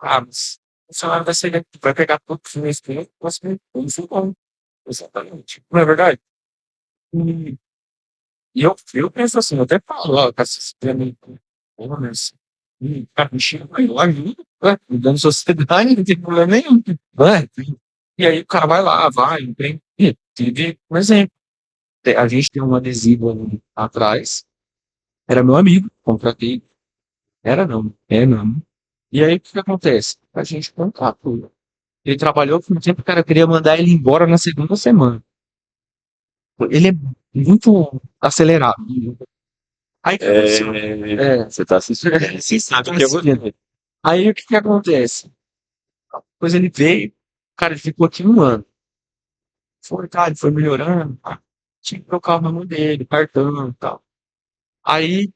Speaker 2: mas o funcionário vai sair daqui, vai pegar todo o mês cliente, vai ser isso bom. Exatamente. Não é verdade? E, e eu penso assim, eu até falo, ó, cara, se você me mas, cara, me chega, eu ajudo, me dando sociedade, não tem problema nenhum. Vai. E aí o cara vai lá, vai, empreende. Teve um exemplo. A gente tem um adesivo ali atrás, era meu amigo, contratei. Era não, é não. E aí o que que acontece? A gente contratou. Ele trabalhou por um tempo, o cara queria mandar ele embora na segunda semana. Ele é muito acelerado. Aí o que aconteceu?
Speaker 1: Você tá assistindo.
Speaker 2: Você sabe o que aconteceu. Aí o que que acontece? Depois ele veio, cara, ele ficou aqui um ano. Foi, cara, ele foi melhorando, tá? Tinha que trocar o nome dele, cartão e tal. Aí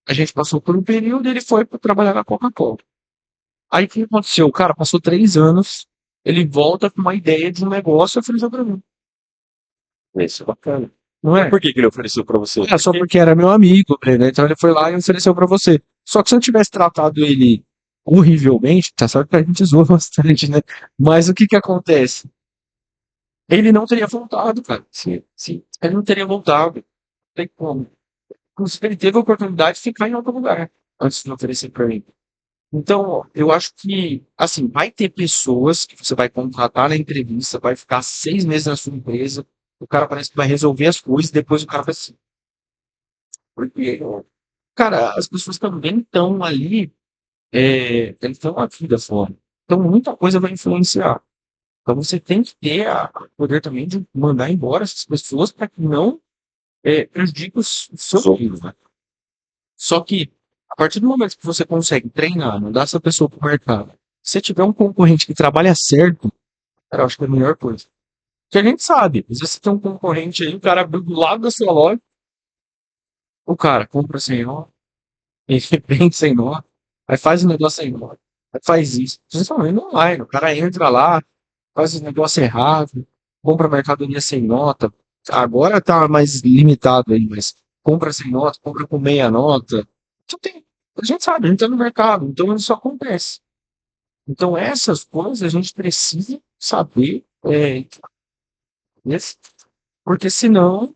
Speaker 2: a gente passou por um período e ele foi para trabalhar na Coca-Cola. Aí o que aconteceu? O cara passou 3 anos, ele volta com uma ideia de um negócio e ofereceu pra mim.
Speaker 1: Isso é bacana.
Speaker 2: Não é?
Speaker 1: Por que que ele ofereceu pra você?
Speaker 2: É só porque era meu amigo, né? Então ele foi lá e ofereceu pra você. Só que se eu tivesse tratado ele horrivelmente, tá certo que a gente zoa bastante, né? Mas o que que acontece? Ele não teria voltado, cara.
Speaker 1: Sim, sim.
Speaker 2: Ele não teria voltado. Não tem como. Inclusive, ele teve a oportunidade de ficar em outro lugar antes de oferecer pra mim. Então, eu acho que, assim, vai ter pessoas que você vai contratar na entrevista, vai ficar 6 meses na sua empresa, o cara parece que vai resolver as coisas, depois o cara vai assim. Porque, cara, as pessoas também estão ali, eles têm uma vida fora. Então, muita coisa vai influenciar. Então, você tem que ter o poder também de mandar embora essas pessoas para que não prejudique o seu filho, né? Só que, a partir do momento que você consegue treinar, mandar essa pessoa para o mercado, se tiver um concorrente que trabalha certo, cara, eu acho que é a melhor coisa. Porque a gente sabe, às vezes você tem um concorrente aí, o cara abriu do lado da sua loja, o cara compra sem nó, ele vende sem nó, aí faz o negócio sem nó, aí faz isso. Principalmente online, o cara entra lá, faz o negócio errado, compra mercadoria sem nota. Agora tá mais limitado aí, mas compra sem nota, compra com meia nota. Então tem, a gente sabe, a gente tá no mercado, então isso acontece. Então essas coisas a gente precisa saber, nesse- porque senão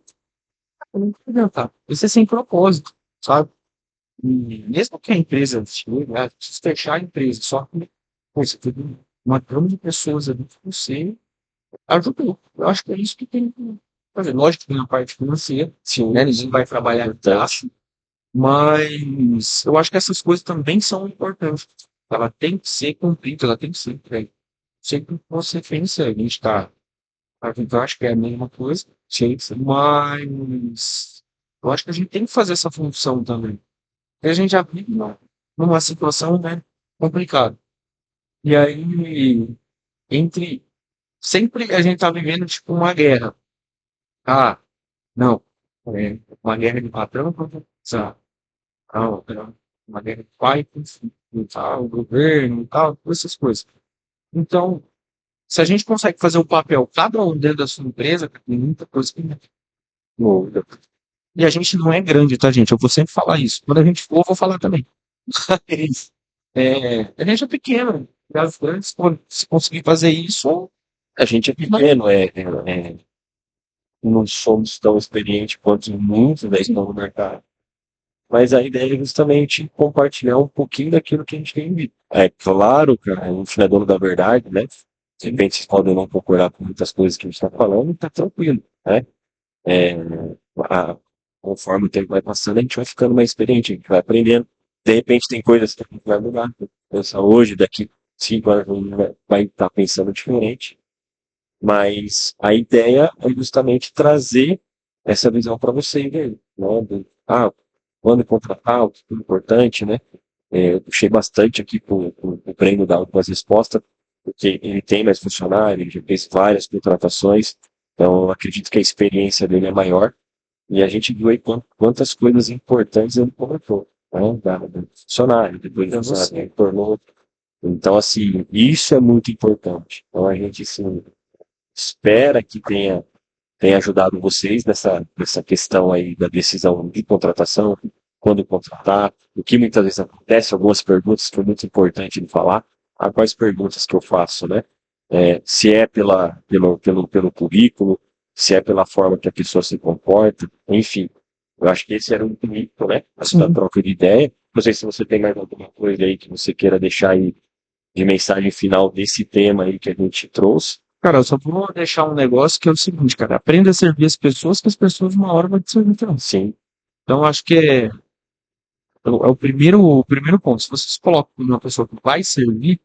Speaker 2: não vai adiantar. Isso é sem propósito, sabe? E mesmo que a empresa chegue, precisa fechar a empresa, só que pô, você teve uma gama de pessoas ali que você ajudou. Eu acho que é isso que tem que fazer. Lógico que tem a parte financeira, sim, né? Ninguém vai trabalhar de graça, mas eu acho que essas coisas também são importantes. Ela tem que ser cumprida, ela tem que ser entregue. Sempre que você pensa, a gente está. Eu acho que é a mesma coisa, sim, mas eu acho que a gente tem que fazer essa função também. E a gente já vive numa situação, né, complicada. E aí, entre. Sempre a gente tá vivendo tipo uma guerra. Ah, não. Uma guerra de patrão contra sabe? Não, uma guerra de pai com filho, tal, governo e tal, todas essas coisas. Então, se a gente consegue fazer o papel, cada um dentro da sua empresa, tem muita coisa que muda. E a gente não é grande, tá, gente? Eu vou sempre falar isso. Quando a gente for, eu vou falar também. Mas, a gente é pequeno. E as grandes, se conseguir fazer isso,
Speaker 1: A gente é pequeno, não somos tão experientes quanto muitos da estão no mercado. Mas a ideia é justamente compartilhar um pouquinho daquilo que a gente tem visto. É claro, cara, a gente não é dono da verdade, né? De repente vocês podem não concordar com muitas coisas que a gente está falando, tá tranquilo, né? É, a- Conforme o tempo vai passando, a gente vai ficando mais experiente, a gente vai aprendendo. De repente tem coisas que a gente vai mudar. Pensa hoje, daqui 5 anos, a gente vai estar pensando diferente. Mas a ideia é justamente trazer essa visão para você, né? Quando contratar, o que é importante, né? Eu puxei bastante aqui para o Breno dar algumas respostas, porque ele tem mais funcionários, ele já fez várias contratações, então eu acredito que a experiência dele é maior, e a gente viu aí quantas coisas importantes ele comentou, né? Do funcionário, depois do funcionário que tornou. Então, assim, isso é muito importante. Então, a gente, assim, espera que tenha tem ajudado vocês nessa questão aí da decisão de contratação, quando contratar, o que muitas vezes acontece, algumas perguntas que é muito importante de falar. Quais perguntas que eu faço, né? Se é pelo currículo, se é pela forma que a pessoa se comporta, enfim. Eu acho que esse era um currículo, né? Essa troca de ideia. Não sei se você tem mais alguma coisa aí que você queira deixar aí de mensagem final desse tema aí que a gente trouxe.
Speaker 2: Cara, eu só vou deixar um negócio que é o seguinte, cara. Aprenda a servir as pessoas, que as pessoas uma hora vão te servir também.
Speaker 1: Sim,
Speaker 2: Então, acho que é o primeiro ponto. Se você se coloca como uma pessoa que vai servir,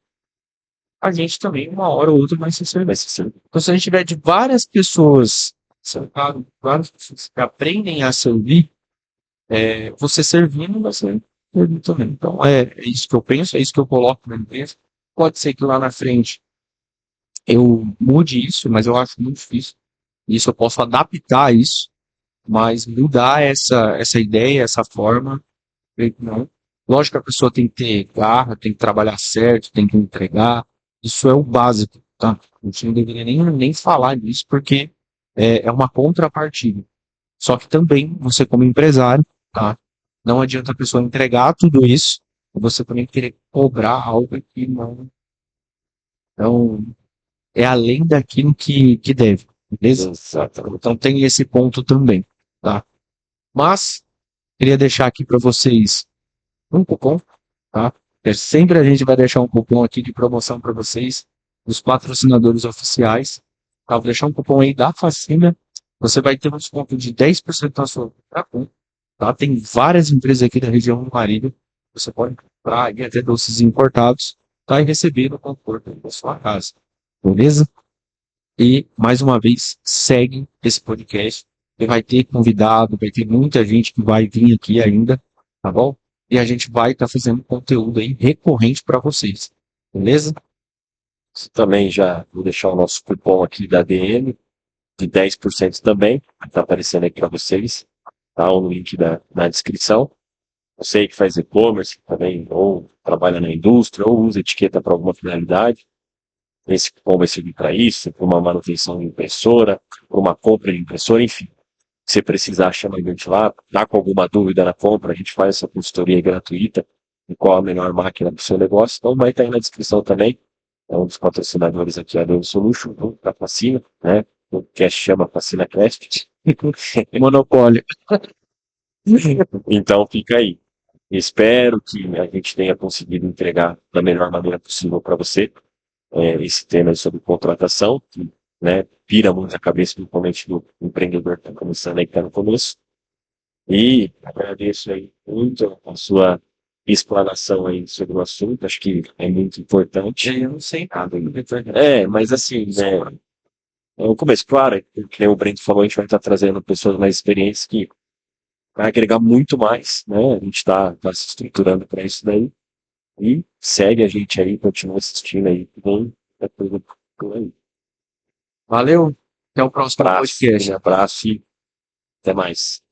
Speaker 2: a gente também, uma hora ou outra, vai se servir.
Speaker 1: vai ser sim.
Speaker 2: Então, se a gente tiver de várias pessoas, várias pessoas que aprendem a servir, você servindo, vai ser servir também. Então, é isso que eu penso, é isso que eu coloco na empresa. Pode ser que lá na frente eu mude isso, mas eu acho muito difícil. Isso eu posso adaptar isso, mas mudar essa ideia, essa forma, creio que não. Lógico que a pessoa tem que ter garra, tem que trabalhar certo, tem que entregar. Isso é o básico, tá? A gente não deveria nem falar disso, porque é uma contrapartida. Só que também, você como empresário, tá? Não adianta a pessoa entregar tudo isso, e você também querer cobrar algo que não é além daquilo que deve, beleza?
Speaker 1: Exatamente.
Speaker 2: Então tem esse ponto também, tá? Mas, queria deixar aqui para vocês um cupom, tá? Sempre a gente vai deixar um cupom aqui de promoção para vocês, dos patrocinadores oficiais. Tá? Vou deixar um cupom aí da Facina. Você vai ter um desconto de 10% na sua compra, tá? Tem várias empresas aqui da região do Marília. Você pode comprar e até doces importados, tá? E receber no conforto da sua casa. Beleza? E, mais uma vez, segue esse podcast. Ele vai ter convidado, vai ter muita gente que vai vir aqui ainda, tá bom? E a gente vai estar fazendo conteúdo aí recorrente para vocês. Beleza?
Speaker 1: Também já vou deixar o nosso cupom aqui da DM, de 10% também, está aparecendo aqui para vocês, tá? O link na descrição. Você que faz e-commerce também, ou trabalha na indústria, ou usa etiqueta para alguma finalidade, esse cupom vai servir para isso, para uma manutenção de impressora, para uma compra de impressora, enfim. Se você precisar, chama a gente lá, tá com alguma dúvida na compra, a gente faz essa consultoria gratuita, de qual a melhor máquina para o seu negócio, então vai estar aí na descrição também. É um dos patrocinadores aqui, a Deu Solution, da Facina, né? O cast chama Facina Cast.
Speaker 2: Monopólio.
Speaker 1: Então fica aí. Espero que a gente tenha conseguido entregar da melhor maneira possível para você esse tema sobre contratação, que, né, pira muito a cabeça, principalmente do empreendedor que está começando aí, que está no começo. E agradeço aí muito a sua explanação aí sobre o assunto, acho que é muito importante.
Speaker 2: Eu não sei nada.
Speaker 1: Mas assim, né, é o começo, claro, que nem o Brento falou, a gente vai estar trazendo pessoas mais experientes que vai agregar muito mais, né? A gente está se estruturando para isso daí. E segue a gente aí, continua assistindo aí. Bom, é tudo por aí.
Speaker 2: Valeu. Até o próximo
Speaker 1: Abraço,
Speaker 2: podcast.
Speaker 1: abraço e até mais.